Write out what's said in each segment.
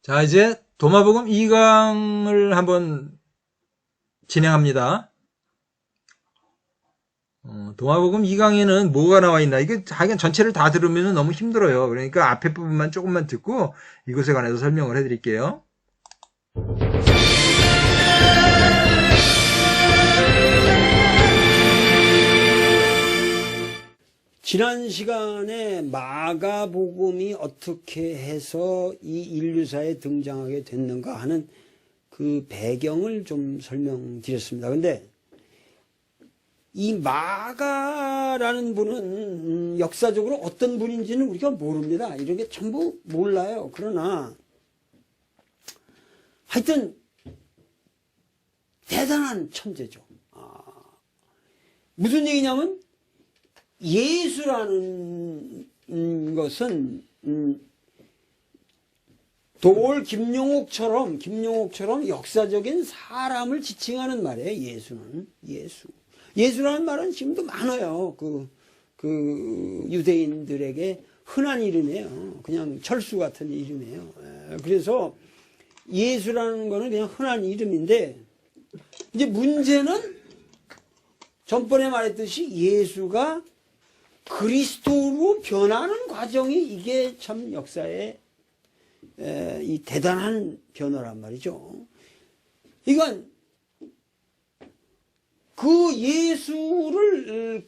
자, 이제 도마복음 2강을 한번 진행합니다. 도마복음 2강에는 뭐가 나와 있나? 이게 하여간 전체를 다 들으면 너무 힘들어요. 그러니까 앞에 부분만 조금만 듣고 이것에 관해서 설명을 해드릴게요. 지난 시간에 마가복음이 어떻게 해서 이 인류사에 등장하게 됐는가 하는 그 배경을 좀 설명드렸습니다. 근데 이 마가라는 분은 역사적으로 어떤 분인지는 우리가 모릅니다. 이런 게 전부 몰라요. 그러나 하여튼 대단한 천재죠. 무슨 얘기냐면 예수라는 것은 도올 김용옥처럼 역사적인 사람을 지칭하는 말이에요. 예수는 예수라는 말은 지금도 많아요. 그 유대인들에게 흔한 이름이에요. 그냥 철수 같은 이름이에요. 그래서 예수라는 거는 그냥 흔한 이름인데 이제 문제는 전번에 말했듯이 예수가 그리스도로 변하는 과정이 이게 참 역사의 이 대단한 변화란 말이죠. 이건 그 예수를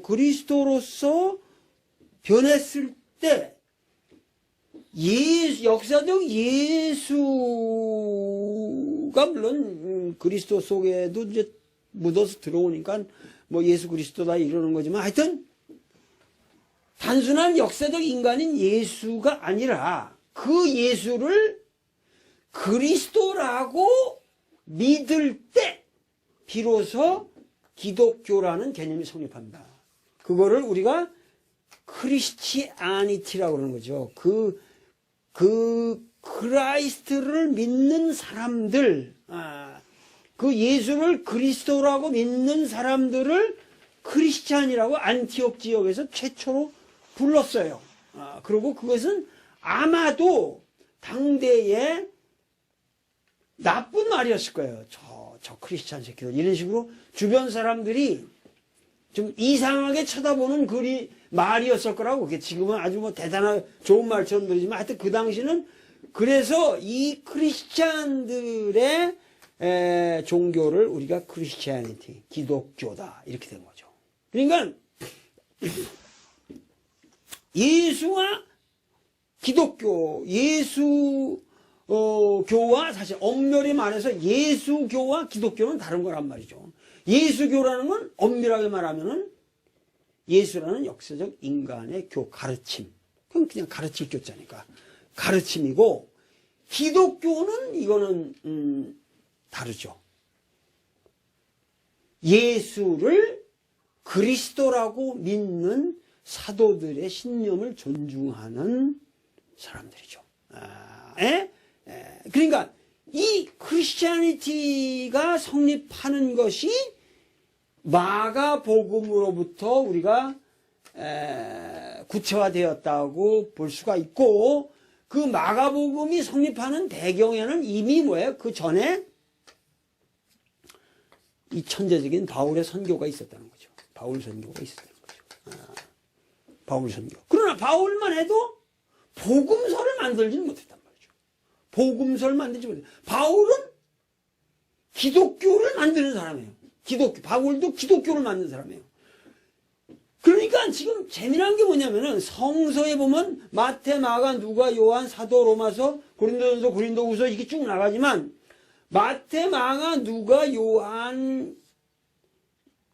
그리스도로서 변했을 때 역사적 예수가 물론 그리스도 속에도 이제 묻어서 들어오니까 뭐 예수 그리스도다 이러는 거지만 하여튼 단순한 역사적 인간인 예수가 아니라 그 예수를 그리스도라고 믿을 때 비로소 기독교라는 개념이 성립합니다. 그거를 우리가 크리스티아니티라고 그러는 거죠. 그 크라이스트를 믿는 사람들, 그 예수를 그리스도라고 믿는 사람들을 크리스찬이라고 안티옥 지역에서 최초로 불렀어요. 그리고 그것은 아마도 당대에 나쁜 말이었을 거예요. 저 크리스찬 새끼들. 이런 식으로 주변 사람들이 좀 이상하게 쳐다보는 말이었을 거라고. 그게 지금은 아주 뭐 대단한 좋은 말처럼 들리지만 하여튼 그 당시는 그래서 이 크리스찬들의 종교를 우리가 크리스티아니티, 기독교다 이렇게 된 거죠. 그러니까 예수와 기독교, 교와 사실 엄밀히 말해서 예수교와 기독교는 다른 거란 말이죠. 예수교라는 건 엄밀하게 말하면은 예수라는 역사적 인간의 가르침. 그건 그냥 가르칠 교자니까. 가르침이고, 기독교는 이거는, 다르죠. 예수를 그리스도라고 믿는 사도들의 신념을 존중하는 사람들이죠. 그러니까 이 크리스티아니티가 성립하는 것이 마가복음으로부터 우리가 구체화되었다고 볼 수가 있고 그 마가복음이 성립하는 배경에는 이미 뭐예요? 그 전에 이 천재적인 바울의 선교가 있었다는 거죠. 바울 선교가 있었다는 거죠. 바울 선교. 그러나 바울만 해도 복음서를 만들지는 못했단 말이죠. 복음서를 만들지 못했어요. 바울은 기독교를 만드는 사람이에요. 바울도 기독교를 만드는 사람이에요. 그러니까 지금 재미난 게 뭐냐면은 성서에 보면 마태, 마가, 누가, 요한, 사도, 로마서, 고린도전서, 고린도후서 이게 쭉 나가지만 마태, 마가, 누가, 요한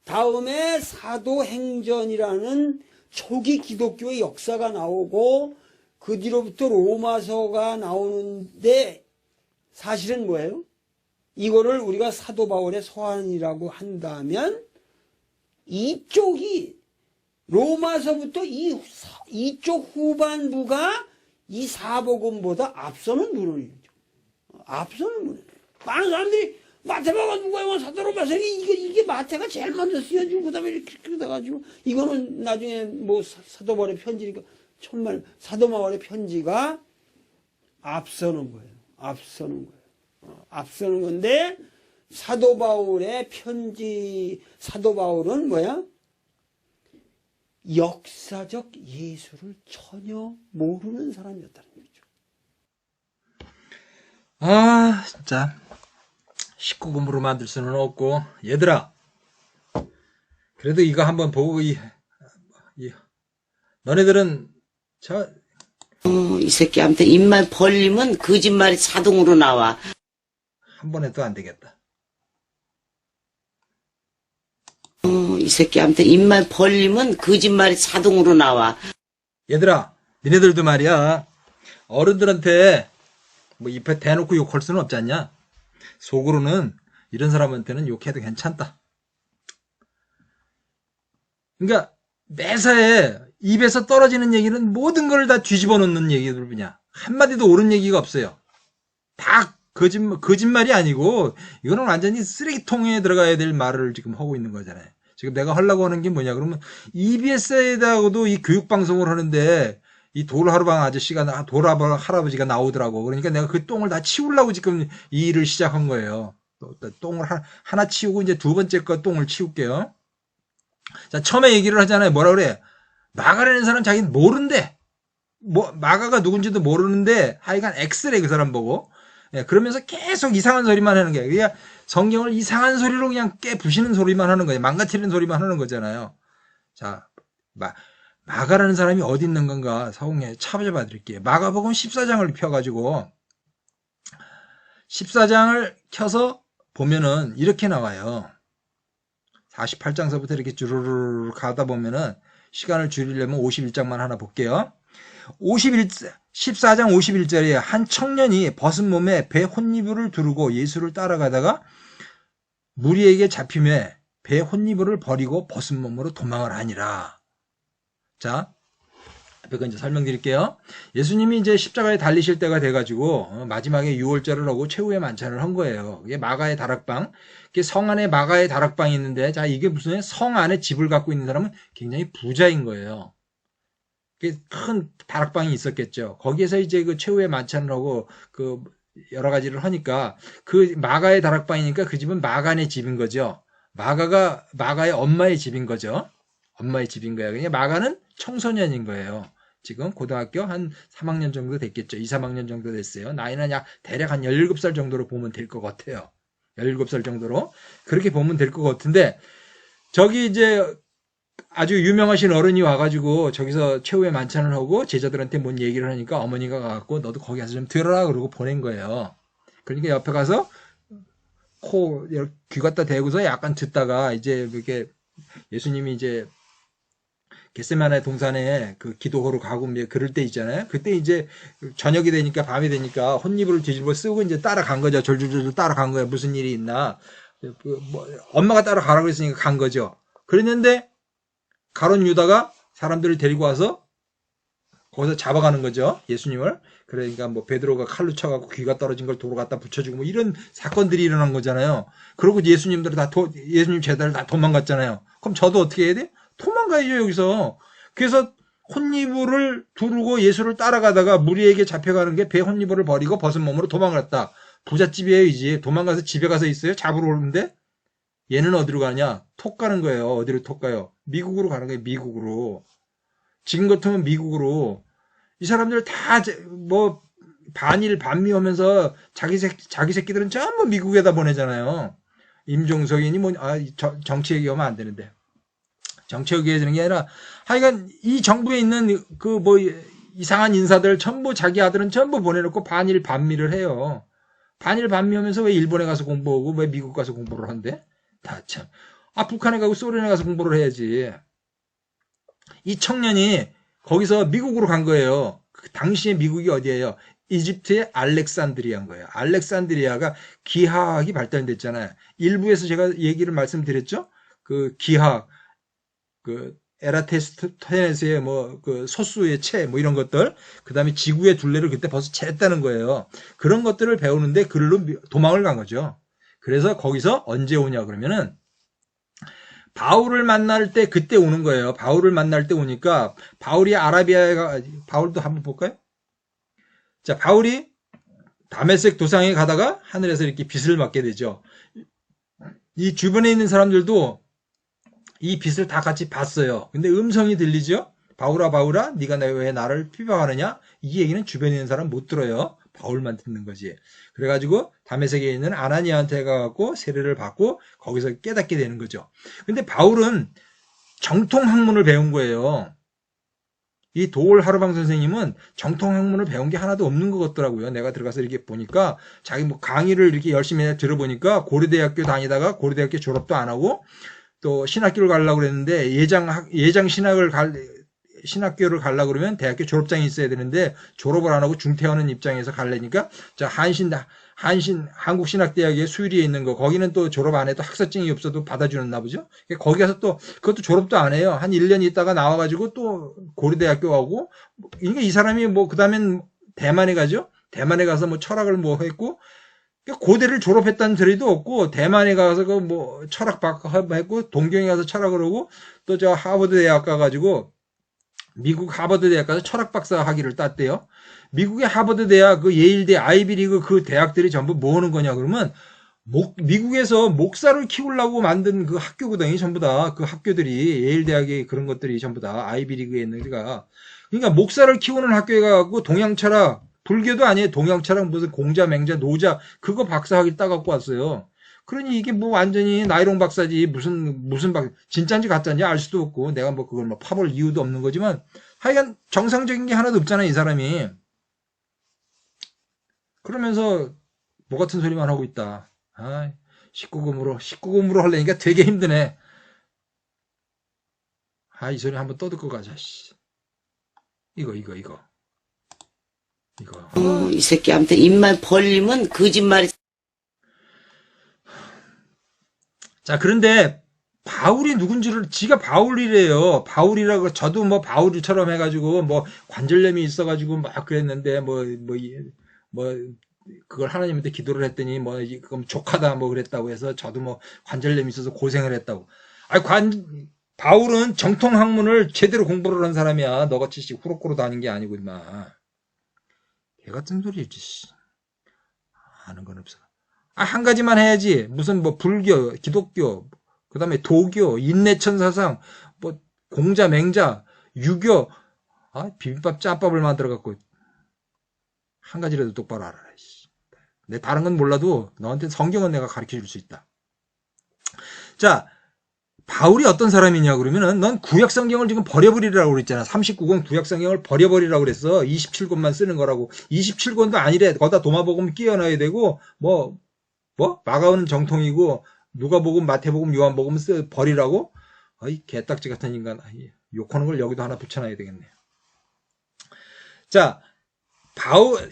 다음에 사도행전이라는 초기 기독교의 역사가 나오고 그 뒤로부터 로마서가 나오는데 사실은 뭐예요? 이거를 우리가 사도 바울의 서한이라고 한다면 이쪽이 로마서부터 이쪽 후반부가 이 사복음보다 앞서는 문헌이죠. 앞서는 문헌이에요. 많은 사람들이 마태가 누가 요한 사도 로마서 이게 마태가 제일 먼저 쓰여지고 그다음에 이렇게 그래가지고 이거는 나중에 뭐 사도 바울의 편지니까 정말 사도 바울의 편지가 앞서는 거예요. 앞서는 거예요. 앞서는 건데 사도 바울의 편지, 사도 바울은 뭐야? 역사적 예수를 전혀 모르는 사람이었다는 거죠. 아, 진짜. 식구 공부로 만들 수는 없고. 얘들아, 그래도 이거 한번 보고, 너네들은, 이 새끼한테 입만 벌리면 거짓말이 자동으로 나와. 한 번 해도 안 되겠다. 이 새끼한테 입만 벌리면 거짓말이 자동으로 나와. 얘들아, 니네들도 말이야. 어른들한테, 뭐, 입에 대놓고 욕할 수는 없지 않냐? 속으로는, 이런 사람한테는 욕해도 괜찮다. 그러니까, 매사에 입에서 떨어지는 얘기는 모든 걸 다 뒤집어 놓는 얘기들 뿐이야. 한마디도 옳은 얘기가 없어요. 다 거짓말이 아니고, 이거는 완전히 쓰레기통에 들어가야 될 말을 지금 하고 있는 거잖아요. 지금 내가 하려고 하는 게 뭐냐, 그러면, EBS에다가도 이 교육방송을 하는데, 이 돌하루방 아저씨가, 돌하루방 할아버지가 나오더라고. 그러니까 내가 그 똥을 다 치우려고 지금 이 일을 시작한 거예요. 똥을 하나 치우고, 이제 두 번째 거 똥을 치울게요. 자, 처음에 얘기를 하잖아요. 뭐라 그래? 마가라는 사람 자기는 모른대. 마가가 누군지도 모르는데, 하여간 X래, 그 사람 보고. 예, 그러면서 계속 이상한 소리만 하는 거예요. 그냥 성경을 이상한 소리로 그냥 깨부시는 소리만 하는 거예요. 망가뜨리는 소리만 하는 거잖아요. 자, 마가라는 사람이 어디 있는 건가 성경에 찾아봐 드릴게요. 마가복음 14장을 펴가지고 14장을 켜서 보면은 이렇게 나와요. 48장서부터 이렇게 주르르 가다 보면은 시간을 줄이려면 51장만 하나 볼게요. 14장 51절에 한 청년이 벗은 몸에 배 혼니부를 두르고 예수를 따라가다가 무리에게 잡힘에 배 혼니부를 버리고 벗은 몸으로 도망을 하니라. 자, 앞에 거 이제 설명드릴게요. 예수님이 이제 십자가에 달리실 때가 돼가지고 마지막에 유월절을 하고 최후의 만찬을 한 거예요. 이게 마가의 다락방. 이게 성 안에 마가의 다락방이 있는데, 자, 이게 무슨 성 안에 집을 갖고 있는 사람은 굉장히 부자인 거예요. 큰 다락방이 있었겠죠. 거기에서 이제 그 최후의 만찬을 하고 그 여러 가지를 하니까 그 마가의 다락방이니까 그 집은 마가의 집인 거죠. 마가가 마가의 엄마의 집인 거죠. 엄마의 집인 거야. 그냥 마가는 청소년인 거예요. 지금 고등학교 한 3학년 정도 됐겠죠. 2, 3학년 정도 됐어요. 나이는 대략 한 17살 정도로 보면 될 것 같아요. 17살 정도로. 그렇게 보면 될 것 같은데, 저기 이제 아주 유명하신 어른이 와가지고 저기서 최후의 만찬을 하고 제자들한테 뭔 얘기를 하니까 어머니가 가갖고 너도 거기 가서 좀 들어라 그러고 보낸 거예요. 그러니까 옆에 가서 귀 갖다 대고서 약간 듣다가 이제 이렇게 예수님이 이제 겟세마네 동산에 그 기도하러 가고 그럴 때 있잖아요. 그때 이제 저녁이 되니까 밤이 되니까 혼니부를 뒤집어 쓰고 이제 따라간 거죠. 졸졸졸 따라간 거예요. 무슨 일이 있나. 엄마가 따라가라고 그랬으니까 간 거죠. 그랬는데 가룟 유다가 사람들을 데리고 와서 거기서 잡아가는 거죠. 예수님을. 그러니까 뭐 베드로가 칼로 쳐갖고 귀가 떨어진 걸 도로 갖다 붙여주고 뭐 이런 사건들이 일어난 거잖아요. 그러고 예수님 제자들 다 도망갔잖아요. 그럼 저도 어떻게 해야 돼? 도망가야죠, 여기서. 그래서 혼니부를 두르고 예수를 따라가다가 무리에게 잡혀가는 게 배 혼니부를 버리고 벗은 몸으로 도망갔다. 부잣집이에요, 이제. 도망가서 집에 가서 있어요. 잡으러 오는데 얘는 어디로 가냐? 톡 가는 거예요. 어디로 톡 가요? 미국으로 가는 거예요. 미국으로. 지금 같으면 미국으로. 이 사람들 다 뭐 반일 반미하면서 자기 새끼들은 전부 미국에다 보내잖아요. 임종석이니 뭐 정치 얘기하면 안 되는데. 정치 얘기하는 게 아니라 하여간 이 정부에 있는 그 뭐 이상한 인사들 전부 자기 아들은 전부 보내놓고 반일 반미를 해요. 반일 반미하면서 왜 일본에 가서 공부하고 왜 미국 가서 공부를 한대? 다 참. 북한에 가고 소련에 가서 공부를 해야지. 이 청년이 거기서 미국으로 간 거예요. 그 당시에 미국이 어디예요? 이집트의 알렉산드리아인 거예요. 알렉산드리아가 기하학이 발달됐잖아요. 일부에서 제가 얘기를 말씀드렸죠? 그 기하학, 그 에라테스토테네스의 뭐 그 소수의 체 뭐 이런 것들, 그 다음에 지구의 둘레를 그때 벌써 쟀다는 거예요. 그런 것들을 배우는데 글로 도망을 간 거죠. 그래서 거기서 언제 오냐 그러면은 바울을 만날 때 그때 오는 거예요. 바울을 만날 때 오니까 바울이 바울도 한번 볼까요? 자, 바울이 다메섹 도상에 가다가 하늘에서 이렇게 빛을 맞게 되죠. 이 주변에 있는 사람들도 이 빛을 다 같이 봤어요. 근데 음성이 들리죠? 바울아, 바울아, 네가 왜 나를 비방하느냐? 이 얘기는 주변에 있는 사람 못 들어요. 바울만 듣는 거지. 그래가지고 다메섹에 있는 아나니아한테 가갖고 세례를 받고 거기서 깨닫게 되는 거죠. 근데 바울은 정통 학문을 배운 거예요. 이 도올 하르방 선생님은 정통 학문을 배운 게 하나도 없는 것 같더라고요. 내가 들어가서 이렇게 보니까 자기 뭐 강의를 이렇게 열심히 들어보니까 고려대학교 다니다가 고려대학교 졸업도 안 하고 또 신학교를 가려고 그랬는데 예장 신학교를 가려고 그러면 대학교 졸업장이 있어야 되는데 졸업을 안 하고 중퇴하는 입장에서 가려니까 자 한국신학대학의 수유리에 있는 거 거기는 또 졸업 안 해도 학사증이 없어도 받아주는나 보죠. 거기 가서 또 그것도 졸업도 안 해요. 한 1년 있다가 나와가지고 또 고려대학교 가고 그러니까 이 사람이 뭐 그다음엔 대만에 가죠. 대만에 가서 뭐 철학을 뭐 했고 고대를 졸업했다는 소리도 없고 대만에 가서 그 뭐 철학 했고 동경에 가서 철학을 하고 또 저 하버드 대학 가가지고 미국 하버드 대학 가서 철학 박사 학위를 땄대요. 미국의 하버드 대학, 그 예일대, 아이비리그 그 대학들이 전부 뭐 하는 거냐 그러면 미국에서 목사를 키우려고 만든 그 학교거든요. 전부 다 그 학교들이 예일 대학의 그런 것들이 전부 다 아이비리그에 있는 데가 그러니까 목사를 키우는 학교에 가고 동양 철학 불교도 아니에요. 동양 철학 무슨 공자, 맹자, 노자 그거 박사 학위 따갖고 왔어요. 그러니 이게 뭐 완전히 나이롱 박사지 무슨 박사 진짜인지 가짜인지 알 수도 없고 내가 뭐 그걸 뭐 파볼 이유도 없는 거지만 하여간 정상적인 게 하나도 없잖아 이 사람이. 그러면서 뭐 같은 소리만 하고 있다. 아, 19금으로 하려니까 되게 힘드네. 아, 이 소리 한번 떠듣고 가자. 씨. 이거. 이 새끼한테 입만 벌리면 거짓말이. 자, 그런데 바울이 누군지를 지가 바울이래요. 바울이라고 저도 뭐 바울처럼 해가지고 뭐 관절염이 있어가지고 막 그랬는데 뭐 그걸 하나님한테 기도를 했더니 뭐 그럼 족하다 뭐 그랬다고 해서 저도 뭐 관절염이 있어서 고생을 했다고. 바울은 정통 학문을 제대로 공부를 한 사람이야. 너같이 후루꾸루 다닌 게 아니고 임마. 개 같은 소리지. 아는 건 없어. 한 가지만 해야지. 무슨 뭐 불교, 기독교, 그 다음에 도교, 인내천사상, 뭐 공자, 맹자, 유교, 비빔밥 짬밥을 만들어갖고 한 가지라도 똑바로 알아라. 내 다른 건 몰라도 너한테 성경은 내가 가르쳐줄 수 있다. 자, 바울이 어떤 사람이냐 그러면은 넌 구약성경을 지금 버려버리라고 그랬잖아. 39권 구약성경을 버려버리라고 그랬어. 27권만 쓰는 거라고. 27권도 아니래. 거기다 도마복음 끼워넣어야 되고 뭐 마가는 정통이고 누가복음, 마태복음, 요한복음 버리라고? 개딱지 같은 인간. 욕하는 걸 여기도 하나 붙여놔야 되겠네. 자,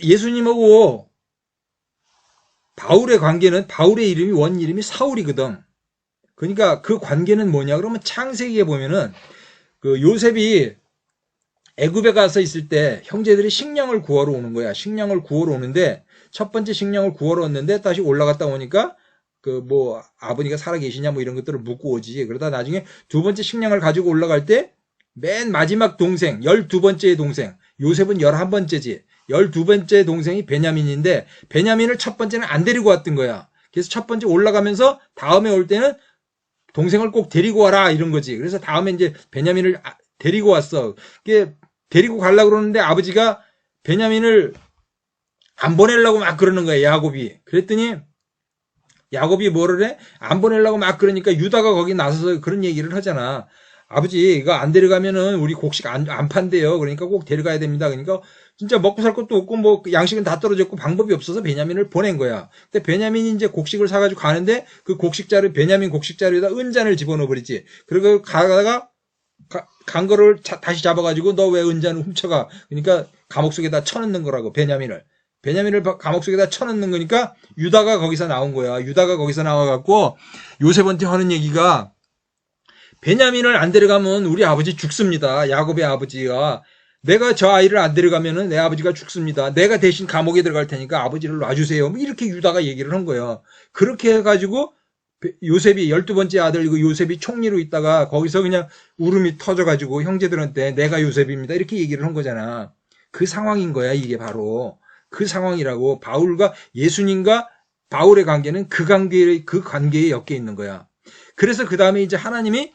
예수님하고 바울의 관계는 바울의 원 이름이 사울이거든. 그러니까 그 관계는 뭐냐 그러면 창세기에 보면은 그 요셉이 애굽에 가서 있을 때 형제들이 식량을 구하러 오는 거야. 식량을 구하러 오는데 첫 번째 식량을 구하러 왔는데 다시 올라갔다 오니까 그 뭐 아버니가 살아 계시냐 뭐 이런 것들을 묻고 오지. 그러다 나중에 두 번째 식량을 가지고 올라갈 때 맨 마지막 동생 12번째 동생 요셉은 11번째지. 12번째 동생이 베냐민인데 베냐민을 첫 번째는 안 데리고 왔던 거야. 그래서 첫 번째 올라가면서 다음에 올 때는 동생을 꼭 데리고 와라 이런 거지. 그래서 다음에 이제 베냐민을 데리고 왔어. 그게 데리고 가려고 그러는데 아버지가 베냐민을 안 보내려고 막 그러는 거야. 야곱이. 그랬더니 야곱이 뭐를 해? 안 보내려고 막 그러니까 유다가 거기 나서서 그런 얘기를 하잖아. 아버지 이거 안 데려가면은 우리 곡식 안 판대요. 그러니까 꼭 데려가야 됩니다. 그러니까 진짜 먹고 살 것도 없고 뭐 양식은 다 떨어졌고 방법이 없어서 베냐민을 보낸 거야. 근데 베냐민이 이제 곡식을 사가지고 가는데 그 베냐민 곡식자루에다 은잔을 집어넣어 버리지. 그리고 가다가 간 거를 다시 잡아가지고 너 왜 은잔을 훔쳐가? 그러니까 감옥 속에다 쳐넣는 거라고 베냐민을 감옥 속에다 쳐넣는 거니까 유다가 거기서 나온 거야. 유다가 거기서 나와갖고 요셉한테 하는 얘기가 베냐민을 안 데려가면 우리 아버지 죽습니다. 야곱의 아버지가 내가 저 아이를 안 데려가면은 내 아버지가 죽습니다. 내가 대신 감옥에 들어갈 테니까 아버지를 놔주세요. 이렇게 유다가 얘기를 한 거예요. 그렇게 해가지고 요셉이 12번째 아들 요셉이 총리로 있다가 거기서 그냥 울음이 터져가지고 형제들한테 내가 요셉입니다. 이렇게 얘기를 한 거잖아. 그 상황인 거야. 이게 바로. 그 상황이라고. 바울과 예수님과 바울의 관계는 그 관계에 엮여 있는 거야. 그래서 그 다음에 이제 하나님이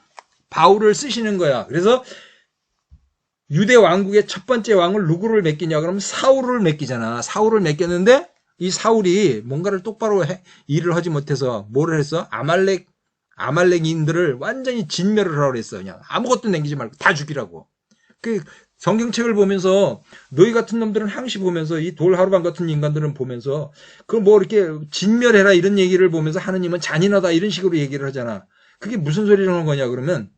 바울을 쓰시는 거야. 그래서 유대 왕국의 첫 번째 왕을 누구를 맡기냐 그러면 사울을 맡기잖아. 사울을 맡겼는데 이 사울이 뭔가를 똑바로 일을 하지 못해서 뭐를 했어? 아말렉인들을 완전히 진멸을 하라고 했어. 그냥 아무것도 남기지 말고 다 죽이라고. 그 성경책을 보면서 너희 같은 놈들은 항시 보면서 이 돌하루방 같은 인간들은 보면서 그 뭐 이렇게 진멸해라 이런 얘기를 보면서 하느님은 잔인하다 이런 식으로 얘기를 하잖아. 그게 무슨 소리라는 거냐 그러면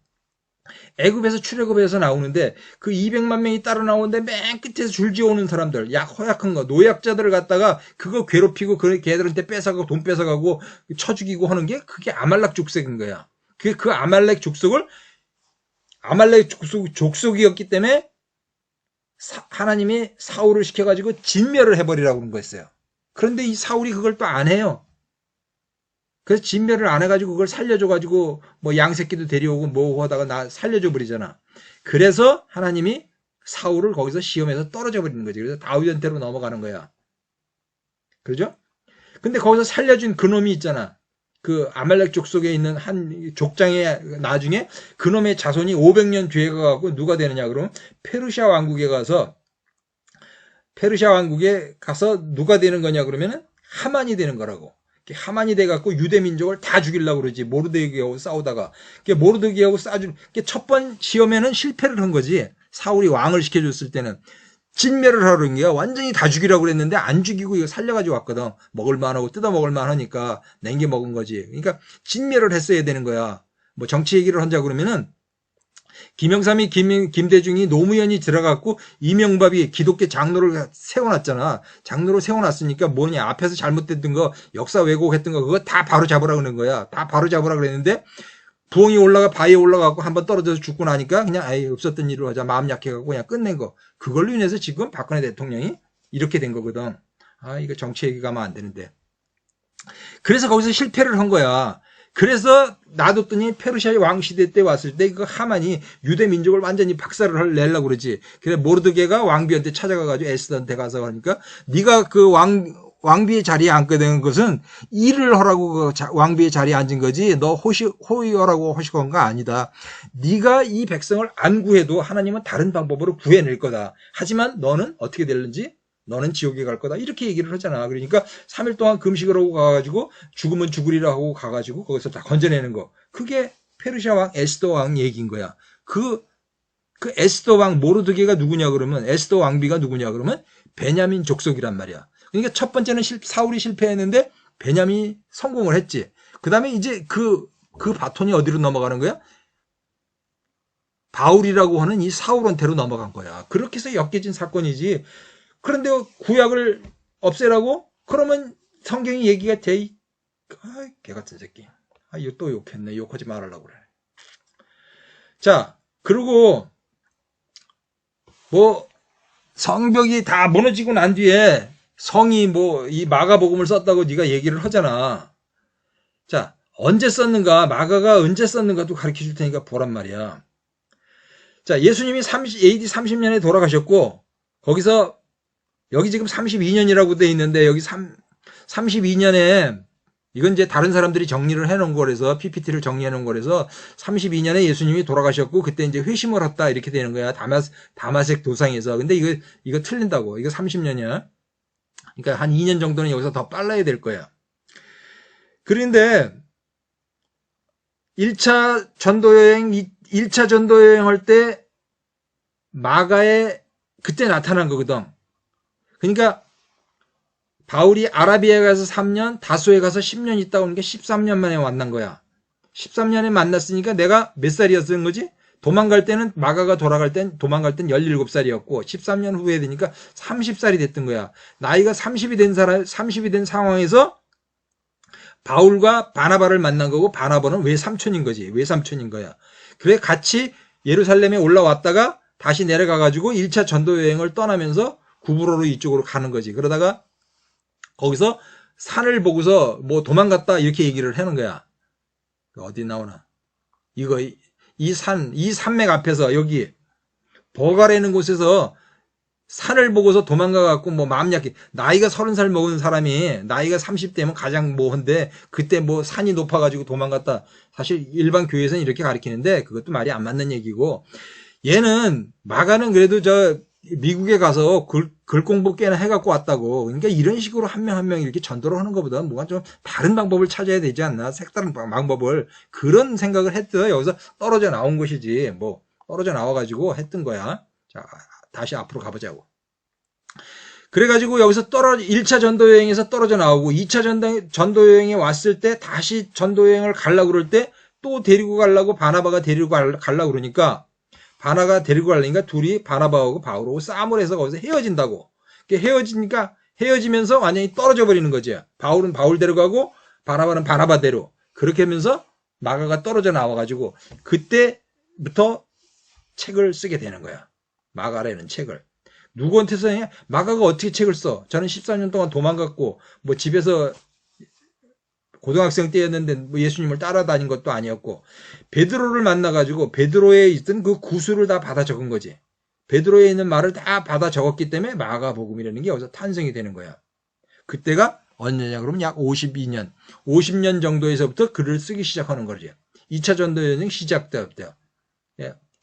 애굽에서 출애굽에서 나오는데 그 200만 명이 따로 나오는데 맨 끝에서 줄지어오는 사람들, 허약한 거, 노약자들을 갖다가 그거 괴롭히고 그 걔들한테 뺏어가고 돈 뺏어가고 쳐 죽이고 하는 게 그게 아말렉 족속인 거야. 그 아말렉 족속이었기 때문에 하나님이 사울을 시켜가지고 진멸을 해버리라고 그런 거였어요. 그런데 이 사울이 그걸 또 안 해요. 그래서 진멸을 안 해가지고 그걸 살려줘가지고 뭐 양새끼도 데려오고 뭐 하다가 나 살려줘 버리잖아. 그래서 하나님이 사울을 거기서 시험에서 떨어져 버리는 거지. 그래서 다윗한테로 넘어가는 거야. 그죠? 근데 거기서 살려준 그놈이 있잖아. 그 아말렉 족속에 있는 한 족장에 나중에 그놈의 자손이 500년 뒤에 가고 누가 되느냐 그러면 페르시아 왕국에 가서 누가 되는 거냐 그러면은 하만이 되는 거라고. 하만이 돼갖고 유대 민족을 다 죽이려고 그러지. 모르드게하고 싸우다가. 모르드게하고 첫 번 시험에는 실패를 한 거지. 사울이 왕을 시켜줬을 때는. 진멸을 하려는 게 완전히 다 죽이라고 그랬는데 안 죽이고 이거 살려가지고 왔거든. 먹을만 하고 뜯어먹을만 하니까 냉겨 먹은 거지. 그러니까 진멸을 했어야 되는 거야. 뭐 정치 얘기를 하자 그러면은 김영삼이 김대중이 노무현이 들어갔고 이명박이 기독교 장로를 세워놨잖아. 장로를 세워놨으니까 뭐냐 앞에서 잘못됐던 거 역사 왜곡했던 거 그거 다 바로 잡으라 그러는 거야. 다 바로 잡으라 그랬는데 부엉이 바위에 올라가고 한번 떨어져서 죽고 나니까 그냥 없었던 일을 하자 마음 약해갖고 그냥 끝낸 거. 그걸로 인해서 지금 박근혜 대통령이 이렇게 된 거거든. 이거 정치 얘기 가면 안 되는데. 그래서 거기서 실패를 한 거야. 그래서 놔뒀더니 페르시아 왕 시대 때 왔을 때 그 하만이 유대 민족을 완전히 박살을 내려고 그러지. 그래서 모르드게가 왕비한테 찾아가가지고 에스더한테 가서 하니까 네가 그 왕비의 자리에 앉게 된 것은 일을 하라고 그 왕비의 자리에 앉은 거지. 너 호의하라고 하시건 거 아니다. 네가 이 백성을 안 구해도 하나님은 다른 방법으로 구해낼 거다. 하지만 너는 어떻게 될는지 너는 지옥에 갈 거다. 이렇게 얘기를 하잖아. 그러니까 3일 동안 금식을 하고 가가지고 죽으면 죽으리라 하고 가가지고 거기서 다 건져내는 거. 그게 페르시아 왕 에스더 왕 얘기인 거야. 그 에스더 왕 모르드게가 누구냐 그러면 에스더 왕비가 누구냐 그러면 베냐민 족속이란 말이야. 그러니까 첫 번째는 사울이 실패했는데 베냐민이 성공을 했지. 그 다음에 이제 그 바톤이 어디로 넘어가는 거야? 바울이라고 하는 이 사울한테로 넘어간 거야. 그렇게 해서 엮여진 사건이지. 그런데 구약을 없애라고? 그러면 성경이 얘기가 돼. 개 같은 새끼. 이거 또 욕했네. 욕하지 말으려고 그래. 자, 그리고 뭐 성벽이 다 무너지고 난 뒤에 성이 뭐 이 마가복음을 썼다고 네가 얘기를 하잖아. 자, 언제 썼는가? 마가가 언제 썼는가도 가르쳐 줄 테니까 보란 말이야. 자, 예수님이 AD 30년에 돌아가셨고 거기서 여기 지금 32년이라고 돼 있는데 여기 32년에 이건 이제 다른 사람들이 정리를 해놓은 거라서 PPT를 정리해놓은 거라서 32년에 예수님이 돌아가셨고 그때 이제 회심을 했다 이렇게 되는 거야. 다마색 도상에서. 근데 이거 틀린다고. 이거 30년이야. 그러니까 한 2년 정도는 여기서 더 빨라야 될 거야. 그런데 1차 전도여행 할 때 마가에 그때 나타난 거거든. 그러니까 바울이 아라비아에 가서 3년, 다소에 가서 10년 있다 오는 게 13년 만에 만난 거야. 13년에 만났으니까 내가 몇 살이었던 거지? 마가가 도망갈 땐 17살이었고 13년 후에 되니까 30살이 됐던 거야. 나이가 30이 된 상황에서 바울과 바나바를 만난 거고 바나바는 외삼촌인 거지. 외삼촌인 거야. 그래 같이 예루살렘에 올라왔다가 다시 내려가 가지고 1차 전도 여행을 떠나면서 구브로로 이쪽으로 가는 거지. 그러다가 거기서 산을 보고서 뭐 도망갔다 이렇게 얘기를 하는 거야. 어디 나오나? 이 산맥 앞에서 여기 버가라는 곳에서 산을 보고서 도망가갖고 뭐 마음 약해. 나이가 30살 먹은 사람이 나이가 30대면 가장 뭐한데 그때 뭐 산이 높아가지고 도망갔다. 사실 일반 교회에서는 이렇게 가르치는데 그것도 말이 안 맞는 얘기고 얘는 마가는 그래도 저 미국에 가서 글 공부 꽤나 해갖고 왔다고. 그러니까 이런 식으로 한 명 한 명 이렇게 전도를 하는 것보다는 뭔가 좀 다른 방법을 찾아야 되지 않나. 색다른 방법을. 그런 생각을 했더 여기서 떨어져 나온 것이지. 뭐 떨어져 나와가지고 했던 거야. 자, 다시 앞으로 가보자고. 그래가지고 여기서 1차 전도여행에서 떨어져 나오고 2차 전도여행에 왔을 때 다시 전도여행을 가려고 그럴 때 또 데리고 가려고 바나바가 데리고 가려고 그러니까 바나가 데리고 가려니까 둘이 바나바하고 바울하고 싸움을 해서 거기서 헤어진다고. 헤어지니까 헤어지면서 완전히 떨어져 버리는 거지. 바울은 바울대로 가고 바나바는 바나바대로. 그렇게 하면서 마가가 떨어져 나와가지고 그때부터 책을 쓰게 되는 거야. 마가라는 책을. 누구한테서 해? 마가가 어떻게 책을 써? 저는 14년 동안 도망갔고 뭐 집에서 고등학생 때였는데 뭐 예수님을 따라다닌 것도 아니었고 베드로를 만나가지고 베드로에 있던 그 구술을 다 받아 적은 거지. 베드로에 있는 말을 다 받아 적었기 때문에 마가복음이라는 게 여기서 탄생이 되는 거야. 그때가 언제냐 그러면 약 52년 50년 정도에서부터 글을 쓰기 시작하는 거지. 2차 전도여행 시작 때부터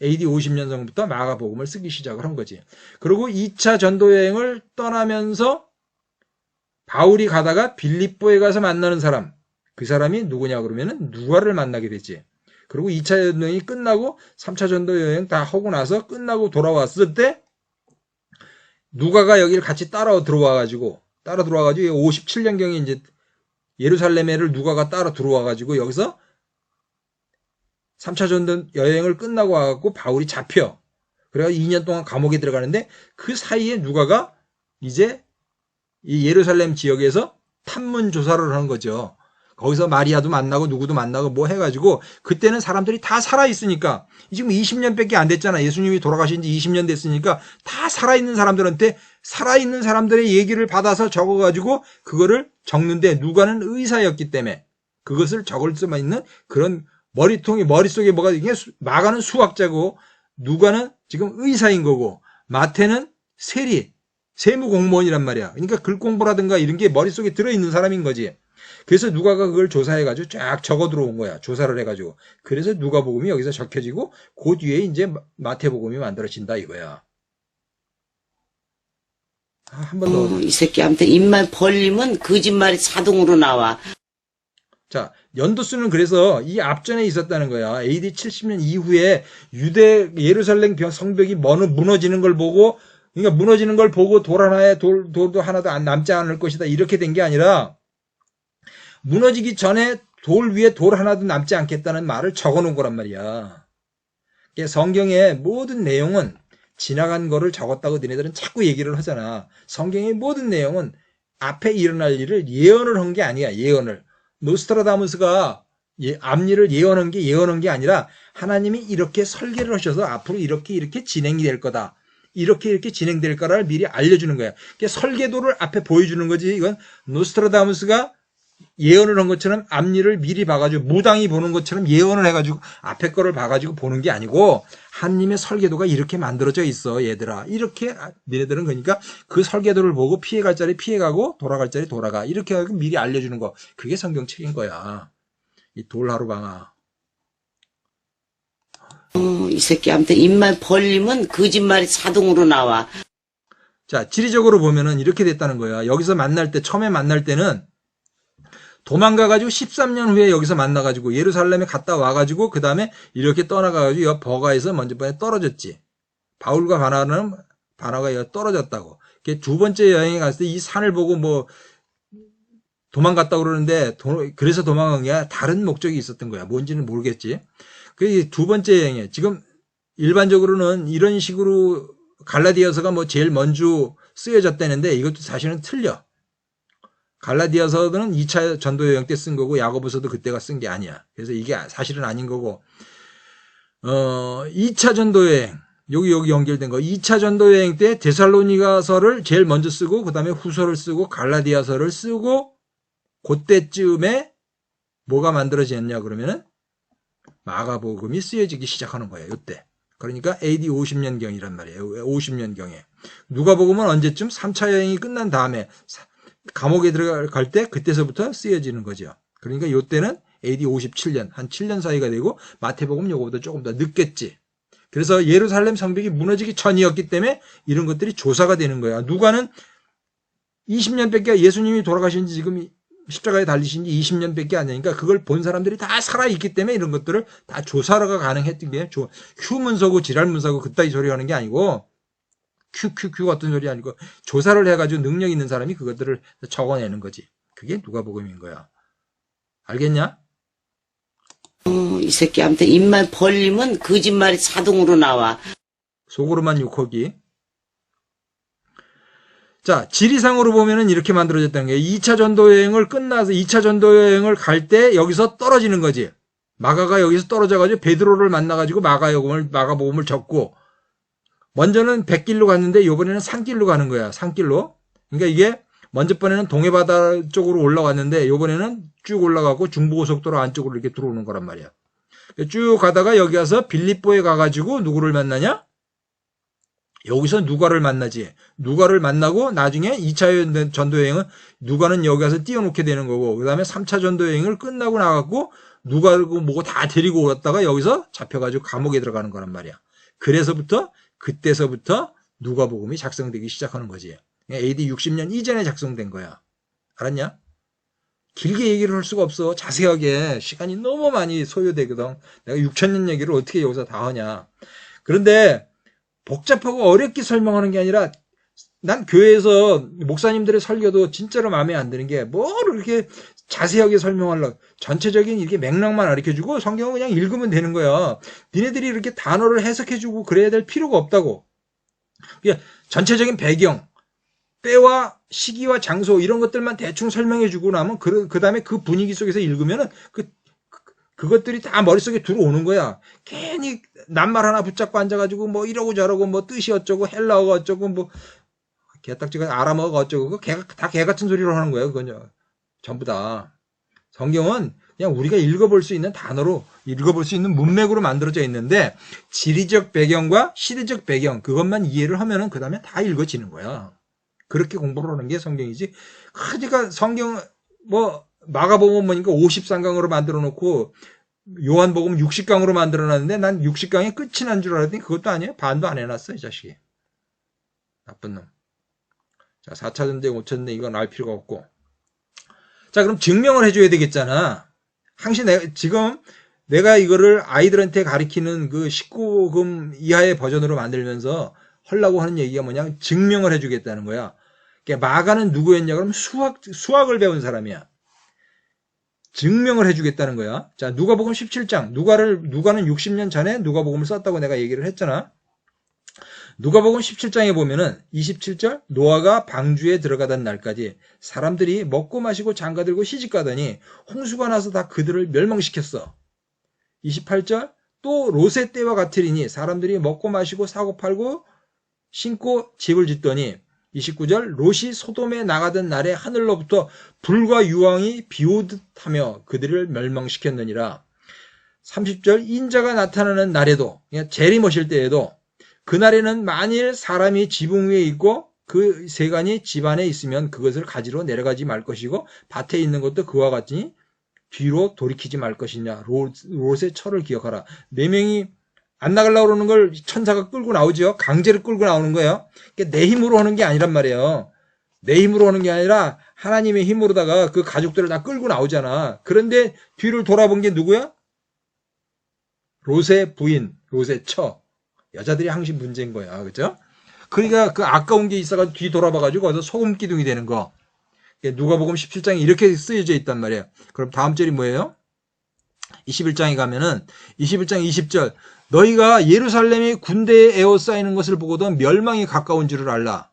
AD 50년 정도부터 마가복음을 쓰기 시작을 한 거지. 그리고 2차 전도여행을 떠나면서 바울이 가다가 빌립보에 가서 만나는 사람, 그 사람이 누구냐 그러면은 누가를 만나게 됐지. 그리고 2차 전도여행이 끝나고 3차 전도여행 다 하고 나서 끝나고 돌아왔을 때 누가가 여기를 같이 따라 들어와가지고 57년경에 이제 예루살렘에를 누가가 따라 들어와가지고 여기서 3차 전도 여행을 끝나고 와갖고 바울이 잡혀. 그래가지고 2년 동안 감옥에 들어가는데 그 사이에 누가가 이제 이 예루살렘 지역에서 탐문 조사를 하는 거죠. 거기서 마리아도 만나고 누구도 만나고 뭐 해가지고 그때는 사람들이 다 살아있으니까 지금 20년밖에 안 됐잖아. 예수님이 돌아가신 지 20년 됐으니까 다 살아있는 사람들한테 살아있는 사람들의 얘기를 받아서 적어가지고 그거를 적는데 누가는 의사였기 때문에 그것을 적을 수만 있는 그런 머릿속에 뭐가 이게 마가는 수학자고 누가는 지금 의사인 거고 마태는 세무 공무원이란 말이야. 그러니까 글 공부라든가 이런 게 머릿속에 들어있는 사람인 거지. 그래서 누가가 그걸 조사해가지고 쫙 적어 들어온 거야. 조사를 해가지고. 그래서 누가복음이 여기서 적혀지고 그 뒤에 이제 마태복음이 만들어진다 이거야. 한 번 더. 이 새끼한테 입만 벌리면 거짓말이 자동으로 나와. 자, 연도수는 그래서 이 앞전에 있었다는 거야. AD 70년 이후에 예루살렘 성벽이 무너지는 걸 보고, 그러니까 무너지는 걸 보고 돌 하나에 돌도 하나도 남지 않을 것이다. 이렇게 된 게 아니라, 무너지기 전에 돌 위에 돌 하나도 남지 않겠다는 말을 적어 놓은 거란 말이야. 성경의 모든 내용은 지나간 거를 적었다고 너네들은 자꾸 얘기를 하잖아. 성경의 모든 내용은 앞에 일어날 일을 예언을 한 게 아니야. 예언을. 노스트라다무스가 앞일을 예언한 게 아니라 하나님이 이렇게 설계를 하셔서 앞으로 이렇게 진행이 될 거다. 이렇게 진행될 거를 미리 알려주는 거야. 설계도를 앞에 보여주는 거지. 이건 노스트라다무스가 예언을 한 것처럼 앞일을 미리 봐가지고 무당이 보는 것처럼 예언을 해가지고 앞에 거를 봐가지고 보는 게 아니고 하나님의 설계도가 이렇게 만들어져 있어 얘들아. 이렇게 너네들은 그러니까 그 설계도를 보고 피해갈 자리 피해가고 돌아갈 자리 돌아가. 이렇게 하고 미리 알려주는 거. 그게 성경책인 거야. 이 돌하루방아. 이 새끼한테 입만 벌리면 거짓말이 자동으로 나와. 자, 지리적으로 보면은 이렇게 됐다는 거야. 여기서 처음에 만날 때는 도망가가지고 13년 후에 여기서 만나가지고 예루살렘에 갔다 와가지고 그 다음에 이렇게 떠나가가지고 옆 버가에서 먼저 떨어졌지. 바울과 바나가 떨어졌다고. 두 번째 여행에 갔을 때 이 산을 보고 뭐 도망갔다고 그러는데 그래서 도망간 게 아니라 다른 목적이 있었던 거야. 뭔지는 모르겠지. 그 두 번째 여행에 지금 일반적으로는 이런 식으로 갈라디아서가 뭐 제일 먼저 쓰여졌다는데 이것도 사실은 틀려. 갈라디아서는 2차 전도여행 때 쓴 거고 야고보서도 그때가 쓴 게 아니야. 그래서 이게 사실은 아닌 거고 2차 전도여행 여기 연결된 거 2차 전도여행 때 데살로니가서를 제일 먼저 쓰고 그 다음에 후서를 쓰고 갈라디아서를 쓰고 그때쯤에 뭐가 만들어졌냐 그러면은 마가복음이 쓰여지기 시작하는 거예요. 이때 그러니까 AD 50년경이란 말이에요. 50년경에. 누가복음은 언제쯤 3차 여행이 끝난 다음에 감옥에 들어갈 때 그때서부터 쓰여지는 거죠. 그러니까 이때는 AD 57년, 한 7년 사이가 되고 마태복음 요거보다 조금 더 늦겠지. 그래서 예루살렘 성벽이 무너지기 전이었기 때문에 이런 것들이 조사가 되는 거야. 누가는 20년밖에 예수님이 돌아가신 지 지금 십자가에 달리신 지 20년밖에 안 되니까 그걸 본 사람들이 다 살아있기 때문에 이런 것들을 다 조사가 가능했던 게 큐 문서고 지랄 문서고 그따위 소리 하는 게 아니고 큐 같은 소리 아니고 조사를 해가지고 능력 있는 사람이 그것들을 적어내는 거지. 그게 누가복음인 거야. 알겠냐? 이 새끼한테 입만 벌리면 거짓말이 자동으로 나와. 속으로만 욕하기. 자, 지리상으로 보면은 이렇게 만들어졌다는 게 2차 전도 여행을 끝나서 2차 전도 여행을 갈 때 여기서 떨어지는 거지. 마가가 여기서 떨어져가지고 베드로를 만나가지고 마가복음을 적고 먼저는 백길로 갔는데 이번에는 산길로 가는 거야. 산길로. 그러니까 이게 먼저 번에는 동해바다 쪽으로 올라갔는데 이번에는 쭉 올라가고 중부고속도로 안쪽으로 이렇게 들어오는 거란 말이야. 쭉 가다가 여기 가서 빌립보에 가가지고 누구를 만나냐? 여기서 누가를 만나지. 누가를 만나고 나중에 2차 전도여행은 누가는 여기 가서 띄워놓게 되는 거고 그 다음에 3차 전도여행을 끝나고 나갔고 누가고 뭐고 다 데리고 왔다가 여기서 잡혀가지고 감옥에 들어가는 거란 말이야. 그때서부터 누가복음이 작성되기 시작하는 거지. AD 60년 이전에 작성된 거야. 알았냐? 길게 얘기를 할 수가 없어. 자세하게 시간이 너무 많이 소요되거든. 내가 6,000년 얘기를 어떻게 여기서 다 하냐. 그런데 복잡하고 어렵게 설명하는 게 아니라 난 교회에서 목사님들의 설교도 진짜로 마음에 안 드는 게 뭘 그렇게 자세하게 설명하려고 전체적인 이렇게 맥락만 가르쳐주고 성경은 그냥 읽으면 되는 거야. 니네들이 이렇게 단어를 해석해주고 그래야 될 필요가 없다고. 전체적인 배경, 때와 시기와 장소 이런 것들만 대충 설명해주고 나면 그 다음에 그 분위기 속에서 읽으면은 그것들이 다 머릿속에 들어오는 거야. 괜히 낱말 하나 붙잡고 앉아가지고 뭐 이러고 저러고 뭐 뜻이 어쩌고 헬라어가 어쩌고 뭐 개딱지가 아람어가 어쩌고 그거 다 개 같은 소리로 하는 거예요. 그건요. 전부 다. 성경은 그냥 우리가 읽어볼 수 있는 단어로 읽어볼 수 있는 문맥으로 만들어져 있는데 지리적 배경과 시대적 배경 그것만 이해를 하면은 그 다음에 다 읽어지는 거야. 그렇게 공부를 하는 게 성경이지. 그러니까 성경 뭐 마가복음 보니까 50상강으로 만들어 놓고 요한복음 60강으로 만들어 놨는데 난 60강이 끝이 난 줄 알았더니 그것도 아니에요. 반도 안 해놨어 이 자식이. 나쁜 놈. 자 4차 전쟁 5차 전쟁 이건 알 필요가 없고. 자 그럼 증명을 해줘야 되겠잖아. 항상 지금 내가 이거를 아이들한테 가리키는 그 19금 이하의 버전으로 만들면서 하려고 하는 얘기가 뭐냐 증명을 해주겠다는 거야. 그러니까 마가는 누구였냐 그러면 수학을 배운 사람이야. 증명을 해주겠다는 거야. 자 누가복음 17장 누가는 60년 전에 누가복음을 썼다고 내가 얘기를 했잖아. 누가복음 17장에 보면은 27절 노아가 방주에 들어가던 날까지 사람들이 먹고 마시고 장가들고 시집가더니 홍수가 나서 다 그들을 멸망시켰어. 28절 또 롯의 때와 같으리니 사람들이 먹고 마시고 사고 팔고 신고 집을 짓더니 29절 롯이 소돔에 나가던 날에 하늘로부터 불과 유황이 비오듯 하며 그들을 멸망시켰느니라. 30절 인자가 나타나는 날에도 재림하실 때에도 그날에는 만일 사람이 지붕 위에 있고 그 세간이 집 안에 있으면 그것을 가지러 내려가지 말 것이고 밭에 있는 것도 그와 같으니 뒤로 돌이키지 말 것이냐. 롯의 철을 기억하라. 4명이 안 나가려고 그러는 걸 천사가 끌고 나오죠. 강제로 끌고 나오는 거예요. 그러니까 내 힘으로 하는 게 아니란 말이에요. 내 힘으로 하는 게 아니라 하나님의 힘으로다가 그 가족들을 다 끌고 나오잖아. 그런데 뒤를 돌아본 게 누구야? 롯의 부인, 롯의 처. 여자들이 항상 문제인 거야. 그죠? 그러니까 그 아까운 게 있어가지고 뒤 돌아봐가지고 거기서 소금 기둥이 되는 거. 누가복음 17장에 이렇게 쓰여져 있단 말이에요. 그럼 다음 절이 뭐예요? 21장에 가면은 21장 20절 너희가 예루살렘이 군대에 에워싸이는 것을 보고도 멸망이 가까운 줄을 알라.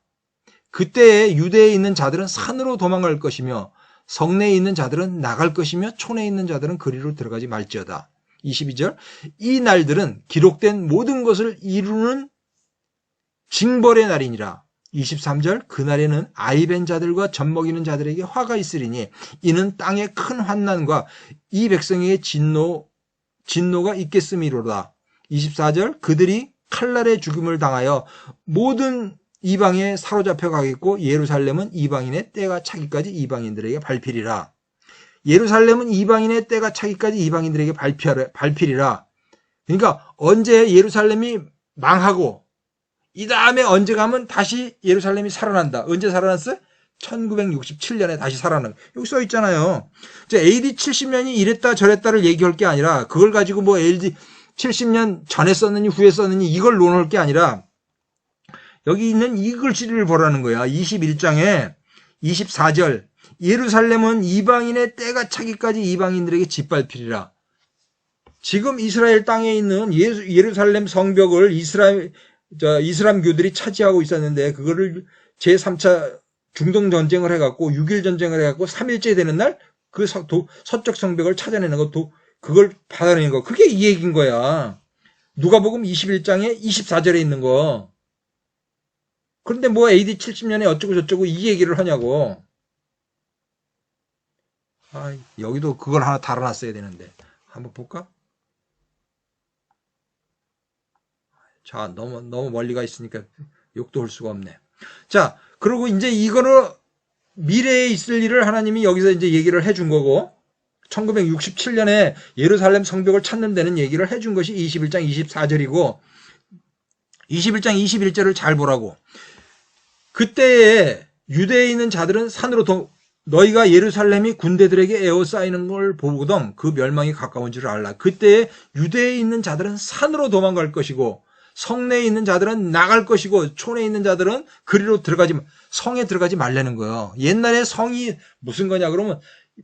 그때에 유대에 있는 자들은 산으로 도망갈 것이며 성내에 있는 자들은 나갈 것이며 촌에 있는 자들은 그리로 들어가지 말지어다. 22절 이 날들은 기록된 모든 것을 이루는 징벌의 날이니라. 23절 그날에는 아이벤 자들과 젖먹이는 자들에게 화가 있으리니 이는 땅에 큰 환난과 이 백성에게 진노가 있겠음이로다. 24절 그들이 칼날의 죽임을 당하여 모든 이방에 사로잡혀 가겠고 예루살렘은 이방인의 때가 차기까지 이방인들에게 밟히리라. 예루살렘은 이방인의 때가 차기까지 이방인들에게 밟히리라. 그러니까 언제 예루살렘이 망하고 이 다음에 언제 가면 다시 예루살렘이 살아난다. 언제 살아났어요? 1967년에 다시 살아난. 여기 써 있잖아요. AD 70년이 이랬다 저랬다를 얘기할 게 아니라 그걸 가지고 뭐 AD 70년 전에 썼느니 후에 썼느니 이걸 논할 게 아니라 여기 있는 이 글씨를 보라는 거야. 21장에 24절 예루살렘은 이방인의 때가 차기까지 이방인들에게 짓밟히리라. 지금 이스라엘 땅에 있는 예루살렘 성벽을 이슬람교들이 차지하고 있었는데 그거를 제3차 중동 전쟁을 해갖고 6.1 전쟁을 해갖고 3일째 되는 날 그 서쪽 성벽을 찾아내는 것도 그걸 받아내는 거. 그게 이 얘기인 거야. 누가복음 21장에 24절에 있는 거. 그런데 뭐 AD 70년에 어쩌고 저쩌고 이 얘기를 하냐고. 여기도 그걸 하나 달아놨어야 되는데. 한번 볼까? 자, 너무 멀리 가 있으니까 욕도 할 수가 없네. 자, 그리고 이제 이거는 미래에 있을 일을 하나님이 여기서 이제 얘기를 해준 거고, 1967년에 예루살렘 성벽을 찾는 데는 얘기를 해준 것이 21장 24절이고, 21장 21절을 잘 보라고. 그때에 유대에 있는 자들은 산으로 너희가 예루살렘이 군대들에게 에워싸이는 걸 보거든 그 멸망이 가까운 줄을 알라. 그때에 유대에 있는 자들은 산으로 도망갈 것이고 성내에 있는 자들은 나갈 것이고 촌에 있는 자들은 그리로 성에 들어가지 말라는 거예요. 옛날에 성이 무슨 거냐 그러면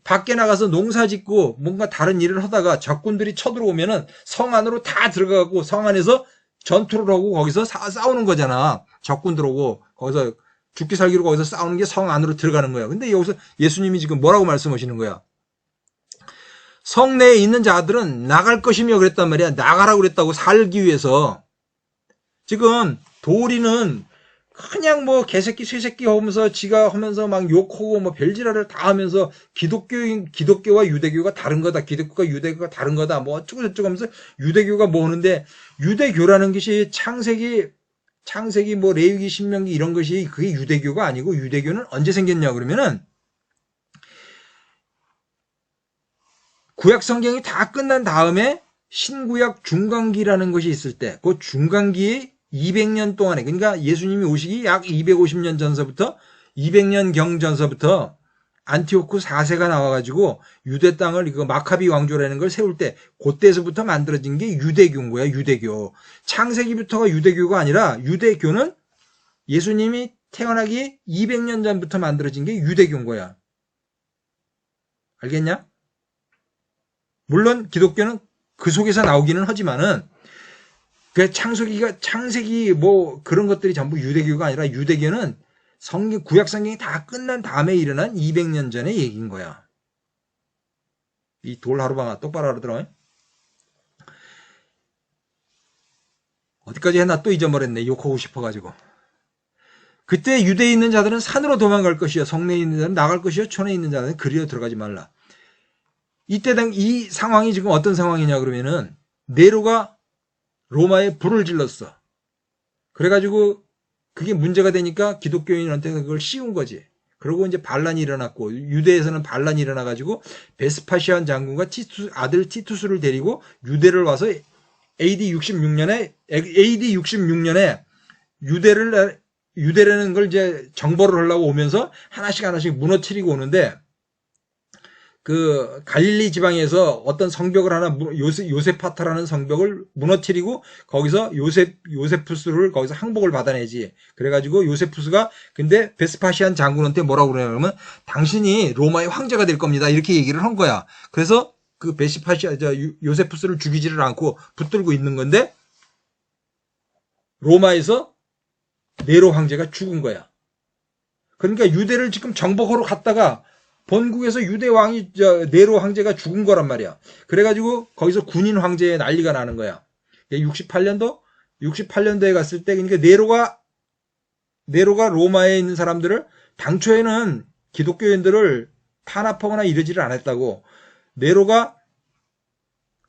밖에 나가서 농사 짓고 뭔가 다른 일을 하다가 적군들이 쳐들어오면은 성 안으로 다 들어가고 성 안에서 전투를 하고 거기서 싸우는 거잖아. 적군들 오고 거기서 죽기 살기로 거기서 싸우는 게 성 안으로 들어가는 거야. 근데 여기서 예수님이 지금 뭐라고 말씀하시는 거야? 성 내에 있는 자들은 나갈 것이며 그랬단 말이야. 나가라고 그랬다고 살기 위해서. 지금 도리는 그냥 뭐 개새끼 쇠새끼 하면서 지가 하면서 막 욕하고 뭐 별지랄을 다 하면서 기독교와 유대교가 다른 거다. 기독교가 유대교가 다른 거다. 뭐 어쩌고 저쩌고 하면서 유대교가 뭐 하는데 유대교라는 것이 창세기 뭐 레위기 신명기 이런 것이 그게 유대교가 아니고 유대교는 언제 생겼냐 그러면은 구약 성경이 다 끝난 다음에 신구약 중간기라는 것이 있을 때 그 중간기에 200년 동안에 그러니까 예수님이 오시기 약 250년 전서부터 200년 경 전서부터 안티오쿠 4세가 나와가지고 유대 땅을 이거 마카비 왕조라는 걸 세울 때 그때서부터 만들어진 게 유대교인 거야. 유대교. 창세기부터가 유대교가 아니라 유대교는 예수님이 태어나기 200년 전부터 만들어진 게 유대교인 거야. 알겠냐? 물론 기독교는 그 속에서 나오기는 하지만은 그 창세기 뭐 그런 것들이 전부 유대교가 아니라 유대교는 구약 성경이 다 끝난 다음에 일어난 200년 전의 얘기인 거야. 이 돌 하루방아 똑바로 알아들어. 어디까지 했나 또 잊어버렸네. 욕하고 싶어가지고. 그때 유대에 있는 자들은 산으로 도망갈 것이요. 성내에 있는 자들은 나갈 것이요. 촌에 있는 자들은 그리로 들어가지 말라. 이때 이 상황이 지금 어떤 상황이냐 그러면은 네로가 로마에 불을 질렀어. 그래가지고 그게 문제가 되니까 기독교인한테 그걸 씌운 거지. 그리고 이제 반란이 일어났고 유대에서는 반란이 일어나가지고 베스파시안 장군과 아들 티투스를 데리고 유대를 와서 AD 66년에 유대라는 걸 이제 정벌을 하려고 오면서 하나씩 무너뜨리고 오는데 그 갈릴리 지방에서 어떤 성벽을 하나 요세파타라는 성벽을 무너뜨리고 거기서 요세푸스를 거기서 항복을 받아내지. 그래가지고 요세푸스가 근데 베스파시안 장군한테 뭐라고 그러냐면 당신이 로마의 황제가 될 겁니다. 이렇게 얘기를 한 거야. 그래서 그 요세푸스를 죽이지를 않고 붙들고 있는 건데 로마에서 네로 황제가 죽은 거야. 그러니까 유대를 지금 정복하러 갔다가 본국에서 유대 왕이 네로 황제가 죽은 거란 말이야. 그래가지고 거기서 군인 황제에 난리가 나는 거야. 68년도에 갔을 때 그러니까 네로가 로마에 있는 사람들을 당초에는 기독교인들을 탄압하거나 이러지를 않았다고. 네로가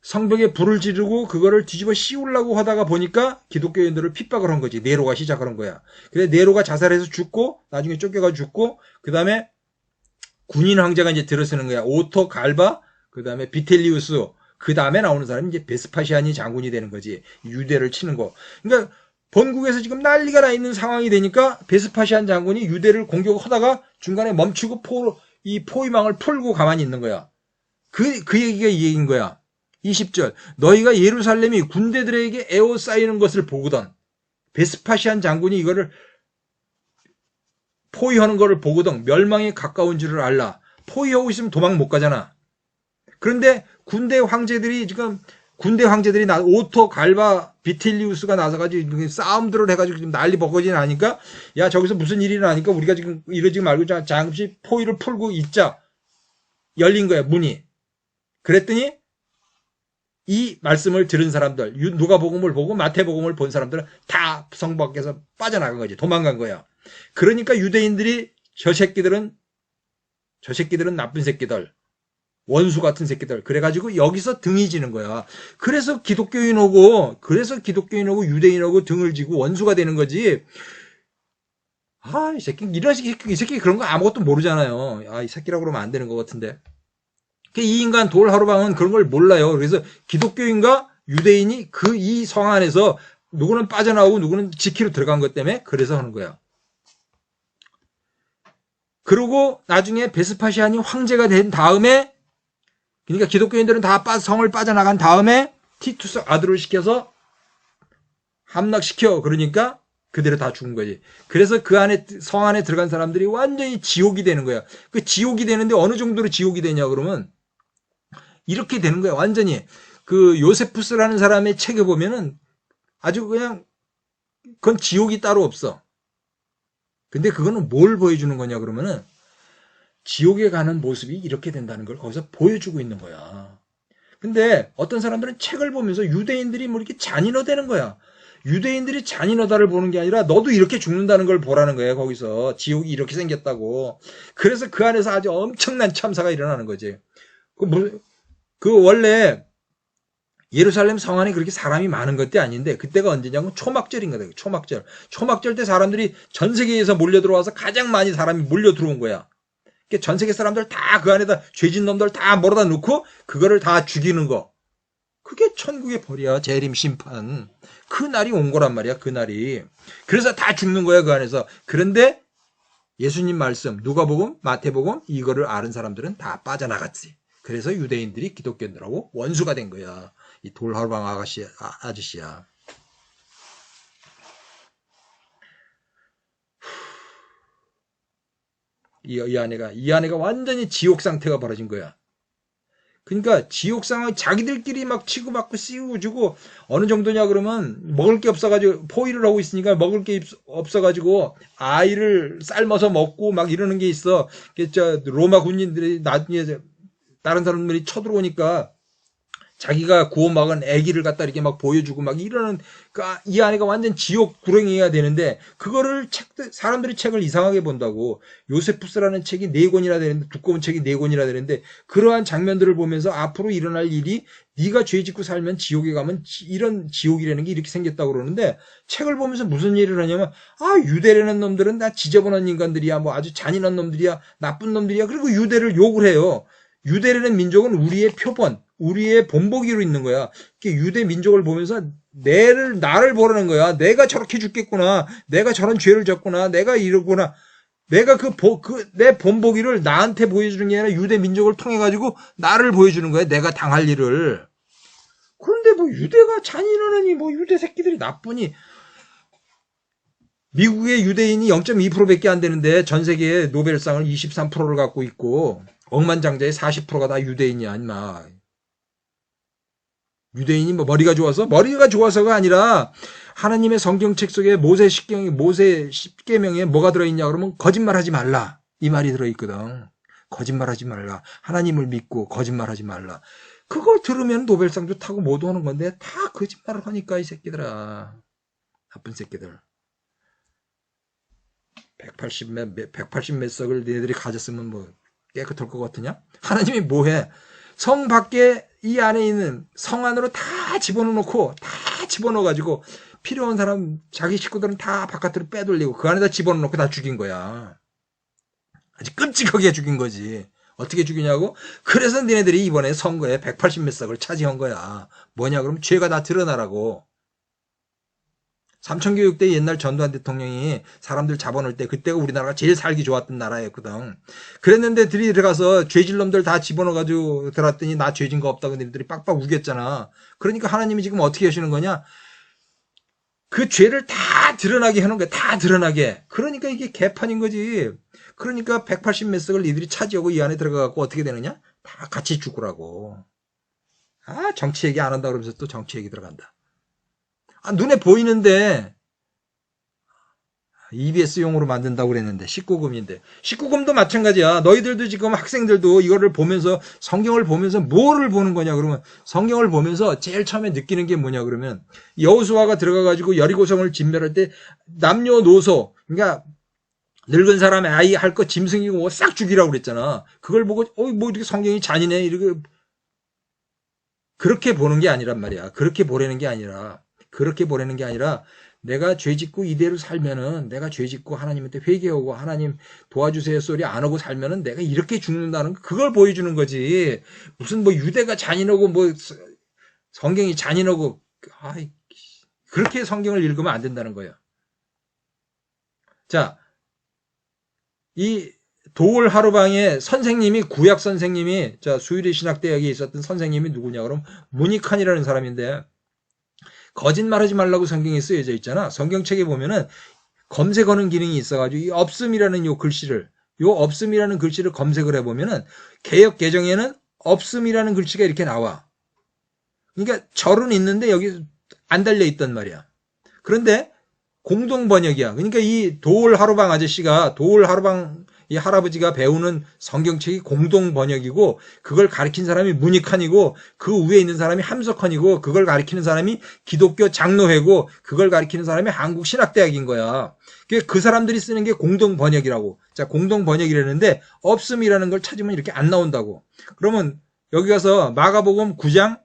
성벽에 불을 지르고 그거를 뒤집어 씌우려고 하다가 보니까 기독교인들을 핍박을 한 거지. 네로가 시작을 한 거야. 그래 네로가 자살해서 죽고 나중에 쫓겨가 죽고 그 다음에 군인 황제가 이제 들어서는 거야. 오토 갈바 그 다음에 비텔리우스 그 다음에 나오는 사람이 이제 베스파시아니 장군이 되는 거지. 유대를 치는 거. 그러니까 본국에서 지금 난리가 나 있는 상황이 되니까 베스파시안 장군이 유대를 공격하다가 중간에 멈추고 이 포위망을 풀고 가만히 있는 거야. 그 얘기가 이 얘기인 거야. 20절 너희가 예루살렘이 군대들에게 에워싸이는 것을 보거든 베스파시안 장군이 이거를 포위하는 것을 보거든 멸망에 가까운 줄을 알라. 포위하고 있으면 도망 못 가잖아. 그런데 군대 황제들이 오토 갈바 비텔리우스가 나서가지고 싸움들을 해가지고 지금 난리 버거지 나니까 야 저기서 무슨 일이 나니까 우리가 지금 이러지 말고 잠시 포위를 풀고 있자. 열린 거야 문이. 그랬더니 이 말씀을 들은 사람들 누가복음을 보고 마태복음을 본 사람들은 다 성 밖에서 빠져나간 거지. 도망간 거야. 그러니까 유대인들이 저 새끼들은 나쁜 새끼들 원수 같은 새끼들 그래가지고 여기서 등이 지는 거야. 그래서 기독교인하고 유대인하고 등을 지고 원수가 되는 거지. 이 새끼 이 새끼 그런 거 아무것도 모르잖아요. 이 새끼라고 그러면 안 되는 것 같은데. 이 인간 돌하루방은 그런 걸 몰라요. 그래서 기독교인과 유대인이 이 성 안에서 누구는 빠져나오고 누구는 지키러 들어간 것 때문에 그래서 하는 거야. 그리고 나중에 베스파시안이 황제가 된 다음에 그러니까 기독교인들은 다 성을 빠져나간 다음에 티투스 아들을 시켜서 함락시켜. 그러니까 그대로 다 죽은 거지. 그래서 그 안에 성 안에 들어간 사람들이 완전히 지옥이 되는 거야. 그 지옥이 되는데 어느 정도로 지옥이 되냐 그러면 이렇게 되는 거야. 완전히 그 요세푸스라는 사람의 책에 보면은 아주 그냥 그건 지옥이 따로 없어. 근데 그거는 뭘 보여주는 거냐 그러면은 지옥에 가는 모습이 이렇게 된다는 걸 거기서 보여주고 있는 거야. 근데 어떤 사람들은 책을 보면서 유대인들이 뭐 이렇게 잔인하다는 거야. 유대인들이 잔인하다를 보는 게 아니라 너도 이렇게 죽는다는 걸 보라는 거예요. 거기서 지옥이 이렇게 생겼다고. 그래서 그 안에서 아주 엄청난 참사가 일어나는 거지. 원래 예루살렘 성 안에 그렇게 사람이 많은 것도 아닌데 그때가 언제냐면 초막절인 거다. 초막절 때 사람들이 전 세계에서 몰려 들어와서 가장 많이 사람이 몰려 들어온 거야. 전 세계 사람들 다 그 안에다 죄진 놈들 다 몰아다 놓고 그거를 다 죽이는 거. 그게 천국의 벌이야. 재림 심판. 그 날이 온 거란 말이야. 그 날이. 그래서 다 죽는 거야. 그 안에서. 그런데 예수님 말씀 누가복음 마태복음 이거를 아는 사람들은 다 빠져나갔지. 그래서 유대인들이 기독교인들하고 원수가 된 거야. 이 돌하루방 아저씨야. 이 아내가 완전히 지옥 상태가 벌어진 거야. 그러니까 지옥 상황 자기들끼리 막 치고받고 씌우고 어느 정도냐 그러면 먹을 게 없어가지고 포위를 하고 있으니까 먹을 게 없어가지고 아이를 삶아서 먹고 막 이러는 게 있어. 로마 군인들이 나중에 다른 사람들이 쳐들어오니까 자기가 구워 먹은 아기를 갖다 이렇게 막 보여주고 막 이러는 이 아내가 완전 지옥 구렁이가 되는데 그거를 사람들이 책을 이상하게 본다고. 요세푸스라는 책이 4권이나 되는데 두꺼운 책이 4권이나 되는데 그러한 장면들을 보면서 앞으로 일어날 일이 네가 죄 짓고 살면 지옥에 가면 이런 지옥이라는 게 이렇게 생겼다고 그러는데 책을 보면서 무슨 일을 하냐면 유대라는 놈들은 다 지저분한 인간들이야. 뭐 아주 잔인한 놈들이야. 나쁜 놈들이야. 그리고 유대를 욕을 해요. 유대라는 민족은 우리의 표본, 우리의 본보기로 있는 거야. 유대 민족을 보면서 나를 보라는 거야. 내가 저렇게 죽겠구나. 내가 저런 죄를 졌구나. 내가 이러구나. 내가 내 본보기를 나한테 보여주는 게 아니라 유대 민족을 통해가지고 나를 보여주는 거야. 내가 당할 일을. 그런데 뭐 유대가 잔인하니 뭐 유대 새끼들이 나쁘니. 미국의 유대인이 0.2%밖에 안 되는데 전 세계의 노벨상을 23%를 갖고 있고 억만장자의 40%가 다 유대인이야, 인마. 유대인이 뭐 머리가 좋아서가 아니라 하나님의 성경책 속에 모세 10계명에 뭐가 들어있냐 그러면 거짓말하지 말라. 이 말이 들어있거든. 거짓말하지 말라. 하나님을 믿고 거짓말하지 말라. 그걸 들으면 노벨상도 타고 모두 하는 건데 다 거짓말을 하니까 이 새끼들아. 나쁜 새끼들. 180 몇 석을 너희들이 가졌으면 뭐 깨끗할 것 같으냐? 하나님이 뭐해? 성 밖에 이 안에 있는 성 안으로 다 집어넣고 다 집어넣어가지고 필요한 사람 자기 식구들은 다 바깥으로 빼돌리고 그 안에다 집어넣고 다 죽인 거야. 아주 끔찍하게 죽인 거지. 어떻게 죽이냐고? 그래서 니네들이 이번에 선거에 180 몇 석을 차지한 거야. 뭐냐 그러면 죄가 다 드러나라고. 삼천교육 때 옛날 전두환 대통령이 사람들 잡아놓을 때 그때가 우리나라가 제일 살기 좋았던 나라였거든. 그랬는데 들어가서 죄질 놈들 다 집어넣어가지고 들어왔더니 나 죄진 거 없다고 니네들이 빡빡 우겼잖아. 그러니까 하나님이 지금 어떻게 하시는 거냐? 그 죄를 다 드러나게 하는 거야. 다 드러나게. 그러니까 이게 개판인 거지. 그러니까 180 몇 석을 니들이 차지하고 이 안에 들어가갖고 어떻게 되느냐? 다 같이 죽으라고. 아, 정치 얘기 안 한다 그러면서 또 정치 얘기 들어간다. 아, 눈에 보이는데 EBS용으로 만든다고 그랬는데 19금인데 19금도 마찬가지야. 너희들도 지금 학생들도 이거를 보면서 성경을 보면서 뭐를 보는 거냐 그러면 성경을 보면서 제일 처음에 느끼는 게 뭐냐 그러면 여호수아가 들어가가지고 여리고성을 진멸할 때 남녀노소 그러니까 늙은 사람의 아이 할 거 짐승이고 뭐 싹 죽이라고 그랬잖아. 그걸 보고 뭐 이렇게 성경이 잔인해 이렇게 그렇게 보는 게 아니란 말이야. 그렇게 보라는 게 아니라 내가 죄 짓고 이대로 살면은 내가 죄 짓고 하나님한테 회개하고 하나님 도와주세요 소리 안 하고 살면은 내가 이렇게 죽는다는 그걸 보여주는 거지. 무슨 뭐 유대가 잔인하고 뭐 성경이 잔인하고 그렇게 성경을 읽으면 안 된다는 거예요. 자, 이 도올 하루방의 선생님이 구약 선생님이 자 수유리 신학대학에 있었던 선생님이 누구냐 그럼 무니칸이라는 사람인데 거짓말하지 말라고 성경에 쓰여져 있잖아. 성경책에 보면은 검색하는 기능이 있어가지고 이 없음이라는 요 없음이라는 글씨를 검색을 해보면은 개역 개정에는 없음이라는 글씨가 이렇게 나와. 그러니까 절은 있는데 여기 안 달려 있단 말이야. 그런데 공동 번역이야. 그러니까 이 도올 하루방 아저씨가 도올 하루방 이 할아버지가 배우는 성경책이 공동 번역이고 그걸 가르친 사람이 무니칸이고 그 위에 있는 사람이 함석헌이고 그걸 가르치는 사람이 기독교 장로회고 그걸 가르치는 사람이 한국신학대학인 거야. 그 사람들이 쓰는 게 공동 번역이라고. 자, 공동 번역이라는데 없음이라는 걸 찾으면 이렇게 안 나온다고. 그러면 여기 가서 마가복음 9장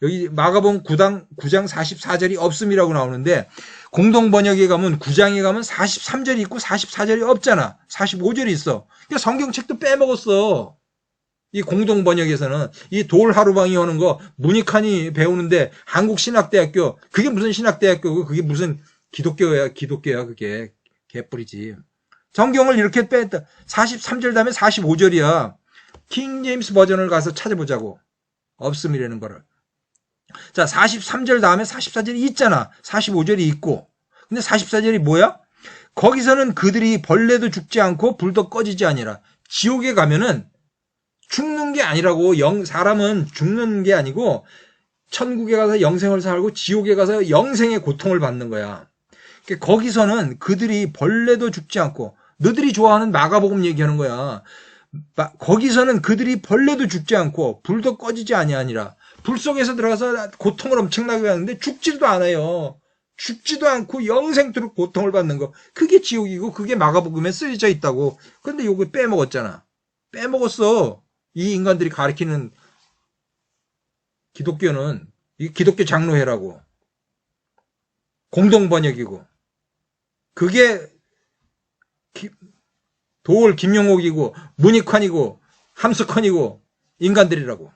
여기 마가복음 9장 44절이 없음이라고 나오는데 공동 번역에 가면 9장에 가면 43절이 있고 44절이 없잖아. 45절이 있어. 그러니까 성경책도 빼먹었어. 이 공동 번역에서는 이 돌 하루방이 오는 거 무니칸이 배우는데 한국신학대학교 그게 무슨 신학대학교고 그게 무슨 기독교야 그게 개뿔이지. 성경을 이렇게 뺐다. 43절 다음에 45절이야. 킹 제임스 버전을 가서 찾아보자고. 없음이라는 거를. 자, 43절 다음에 44절이 있잖아. 45절이 있고. 근데 44절이 뭐야? 거기서는 그들이 벌레도 죽지 않고 불도 꺼지지 아니라. 지옥에 가면은 죽는 게 아니라고. 사람은 죽는 게 아니고 천국에 가서 영생을 살고 지옥에 가서 영생의 고통을 받는 거야. 거기서는 그들이 벌레도 죽지 않고 너들이 좋아하는 마가복음 얘기하는 거야. 거기서는 그들이 벌레도 죽지 않고 불도 꺼지지 아니하니라. 불 속에서 들어가서 고통을 엄청나게 하는데 죽지도 않아요. 죽지도 않고 영생토록 고통을 받는 거. 그게 지옥이고 그게 마가복음에 쓰여져 있다고. 그런데 요거 빼먹었잖아. 빼먹었어. 이 인간들이 가리키는 기독교는 이 기독교 장로회라고. 공동번역이고. 그게 도올 김용옥이고 문익환이고 함석헌이고 인간들이라고.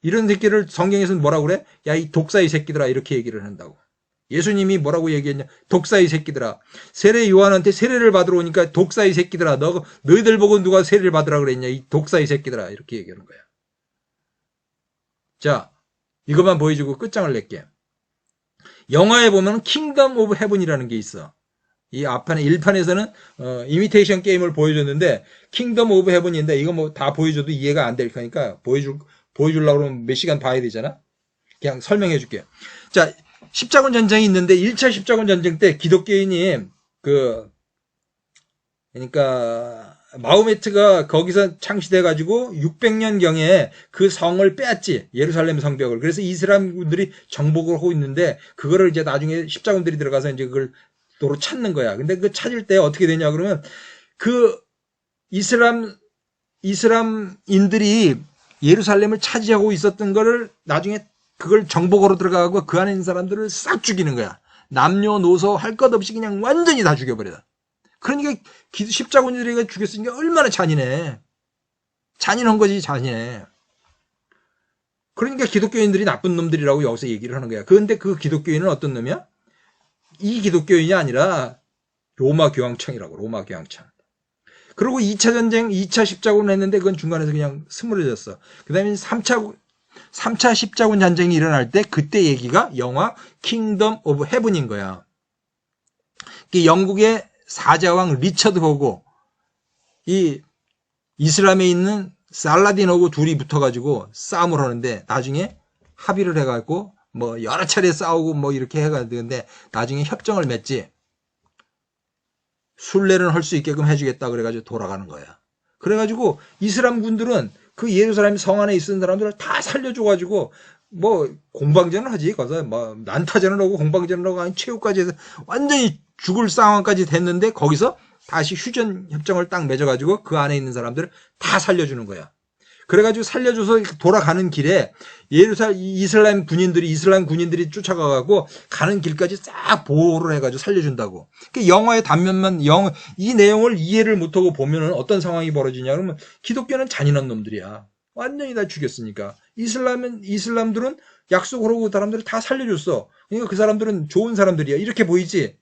이런 새끼를 성경에서는 뭐라고 그래? 야, 이 독사의 새끼들아 이렇게 얘기를 한다고. 예수님이 뭐라고 얘기했냐? 독사의 새끼들아. 세례 요한한테 세례를 받으러 오니까 독사의 새끼들아. 너희들 보고 누가 세례를 받으라 그랬냐? 이 독사의 새끼들아 이렇게 얘기하는 거야. 자, 이것만 보여주고 끝장을 낼게. 영화에 보면 킹덤 오브 헤븐이라는 게 있어. 이 앞판에 1판에서는 이미테이션 게임을 보여줬는데 킹덤 오브 헤븐인데 이거 뭐 다 보여줘도 이해가 안 될 거니까 보여주려고 그러면 몇 시간 봐야 되잖아. 그냥 설명해 줄게요. 자, 십자군 전쟁이 있는데 1차 십자군 전쟁 때 기독교인이 그러니까 마호메트가 거기서 창시돼 가지고 600년경에 그 성을 빼앗지. 예루살렘 성벽을. 그래서 이슬람군들이 정복을 하고 있는데 그거를 이제 나중에 십자군들이 들어가서 이제 그걸 도로 찾는 거야. 근데 그 찾을 때 어떻게 되냐 그러면 그 이슬람인들이 예루살렘을 차지하고 있었던 거를 나중에 그걸 정복으로 들어가고 그 안에 있는 사람들을 싹 죽이는 거야. 남녀노소 할 것 없이 그냥 완전히 다 죽여버려. 그러니까 십자군들에게 죽였으니까 얼마나 잔인해. 잔인한 거지, 잔인해. 그러니까 기독교인들이 나쁜 놈들이라고 여기서 얘기를 하는 거야. 그런데 그 기독교인은 어떤 놈이야? 이 기독교인이 아니라 로마 교황청이라고, 로마 교황청. 그리고 2차 전쟁, 2차 십자군을 했는데 그건 중간에서 그냥 스물해졌어. 그 다음에 3차 십자군 전쟁이 일어날 때 그때 얘기가 영화 킹덤 오브 헤븐인 거야. 영국의 사자왕 리처드하고 이 이슬람에 있는 살라딘하고 둘이 붙어가지고 싸움을 하는데 나중에 합의를 해가지고 뭐 여러 차례 싸우고 뭐 이렇게 해가지고 나중에 협정을 맺지. 순례는 할 수 있게끔 해주겠다 그래가지고 돌아가는 거야. 그래가지고 이슬람 군들은 그 예루살렘 성 안에 있는 사람들을 다 살려줘가지고 뭐 공방전을 하지. 거기서 뭐 난타전을 하고 공방전을 하고 아니 최후까지 해서 완전히 죽을 상황까지 됐는데 거기서 다시 휴전 협정을 딱 맺어가지고 그 안에 있는 사람들을 다 살려주는 거야. 그래가지고 살려줘서 돌아가는 길에 이슬람 군인들이 쫓아가가고 가는 길까지 싹 보호를 해가지고 살려준다고. 그 영화의 단면만 이 내용을 이해를 못하고 보면은 어떤 상황이 벌어지냐 그러면 기독교는 잔인한 놈들이야. 완전히 다 죽였으니까. 이슬람들은 약속을 하고 그 사람들을 다 살려줬어. 그러니까 그 사람들은 좋은 사람들이야. 이렇게 보이지.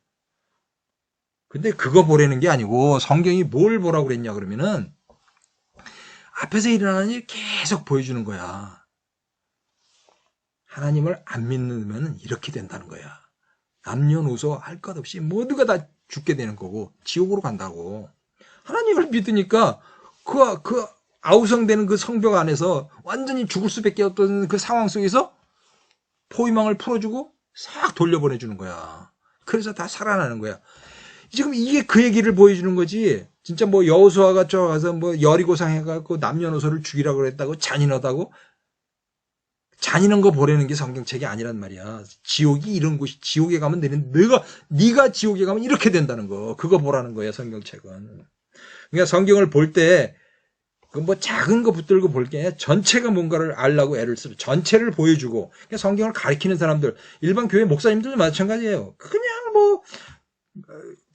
근데 그거 보라는 게 아니고 성경이 뭘 보라고 그랬냐 그러면은 앞에서 일어나는 일 계속 보여주는 거야. 하나님을 안 믿으면 이렇게 된다는 거야. 남녀노소 할 것 없이 모두가 다 죽게 되는 거고 지옥으로 간다고. 하나님을 믿으니까 그 아우성되는 그 성벽 안에서 완전히 죽을 수밖에 없던 그 상황 속에서 포위망을 풀어주고 싹 돌려보내주는 거야. 그래서 다 살아나는 거야. 지금 이게 그 얘기를 보여주는 거지. 진짜 뭐 여호수아가 쫓아가서 뭐 여리고상 해갖고 남녀노소를 죽이라고 그랬다고 잔인하다고. 잔인한 거 보라는 게 성경책이 아니란 말이야. 지옥이 이런 곳이 지옥에 가면 네가 지옥에 가면 이렇게 된다는 거. 그거 보라는 거야 성경책은. 그러니까 성경을 볼 때 그 뭐 작은 거 붙들고 볼 게 아니라 전체가 뭔가를 알라고 애를 쓰고 전체를 보여주고. 그러니까 성경을 가리키는 사람들 일반 교회 목사님들도 마찬가지예요. 그냥 뭐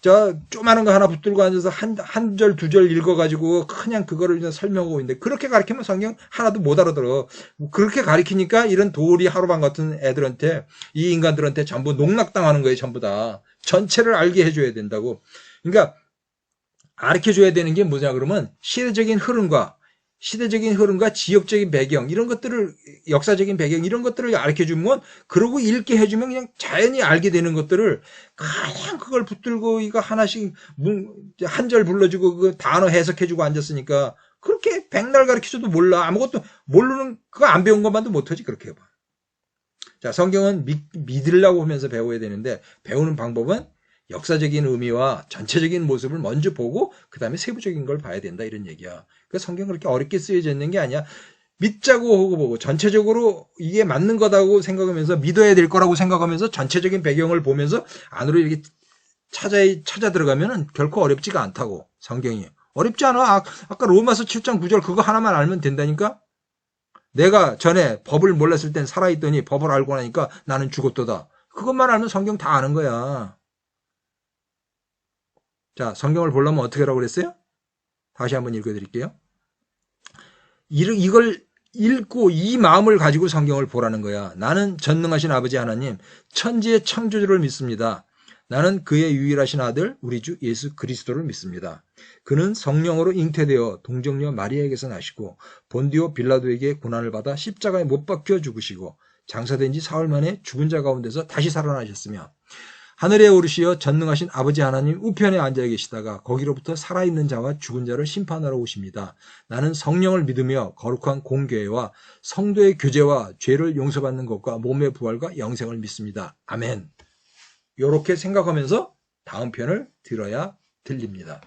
조그마한 거 하나 붙들고 앉아서 한 절, 두 절 읽어가지고 그냥 그거를 그냥 설명하고 있는데 그렇게 가르치면 성경 하나도 못 알아들어. 그렇게 가르치니까 이런 도리 하루방 같은 애들한테 이 인간들한테 전부 농락당하는 거예요. 전부 다. 전체를 알게 해줘야 된다고. 그러니까 가르쳐줘야 되는 게 뭐냐 그러면 시대적인 흐름과 지역적인 배경 이런 것들을 역사적인 배경 이런 것들을 가르쳐주면 그러고 읽게 해주면 그냥 자연히 알게 되는 것들을 그냥 그걸 붙들고 이거 하나씩 한 절 불러주고 그 단어 해석해주고 앉았으니까 그렇게 백날 가르쳐줘도 몰라. 아무것도 모르는 그거 안 배운 것만도 못하지. 그렇게 해봐. 자, 성경은 믿으려고 하면서 배워야 되는데 배우는 방법은 역사적인 의미와 전체적인 모습을 먼저 보고 그 다음에 세부적인 걸 봐야 된다 이런 얘기야. 그러니까 성경은 그렇게 어렵게 쓰여져 있는 게 아니야. 믿자고 하고 보고 전체적으로 이게 맞는 거다고 생각하면서 믿어야 될 거라고 생각하면서 전체적인 배경을 보면서 안으로 이렇게 찾아 들어가면은 결코 어렵지가 않다고. 성경이 어렵지 않아. 아까 로마서 7장 9절 그거 하나만 알면 된다니까. 내가 전에 법을 몰랐을 땐 살아있더니 법을 알고 나니까 나는 죽었도다. 그것만 알면 성경 다 아는 거야. 자, 성경을 보려면 어떻게 하라고 그랬어요? 다시 한번 읽어드릴게요. 이걸 읽고 이 마음을 가지고 성경을 보라는 거야. 나는 전능하신 아버지 하나님, 천지의 창조주를 믿습니다. 나는 그의 유일하신 아들, 우리 주 예수 그리스도를 믿습니다. 그는 성령으로 잉태되어 동정녀 마리아에게서 나시고 본디오 빌라도에게 고난을 받아 십자가에 못 박혀 죽으시고 장사된 지 사흘 만에 죽은 자 가운데서 다시 살아나셨으며 하늘에 오르시어 전능하신 아버지 하나님 우편에 앉아 계시다가 거기로부터 살아있는 자와 죽은 자를 심판하러 오십니다. 나는 성령을 믿으며 거룩한 공교회와 성도의 교제와 죄를 용서받는 것과 몸의 부활과 영생을 믿습니다. 아멘. 이렇게 생각하면서 다음 편을 들어야 들립니다.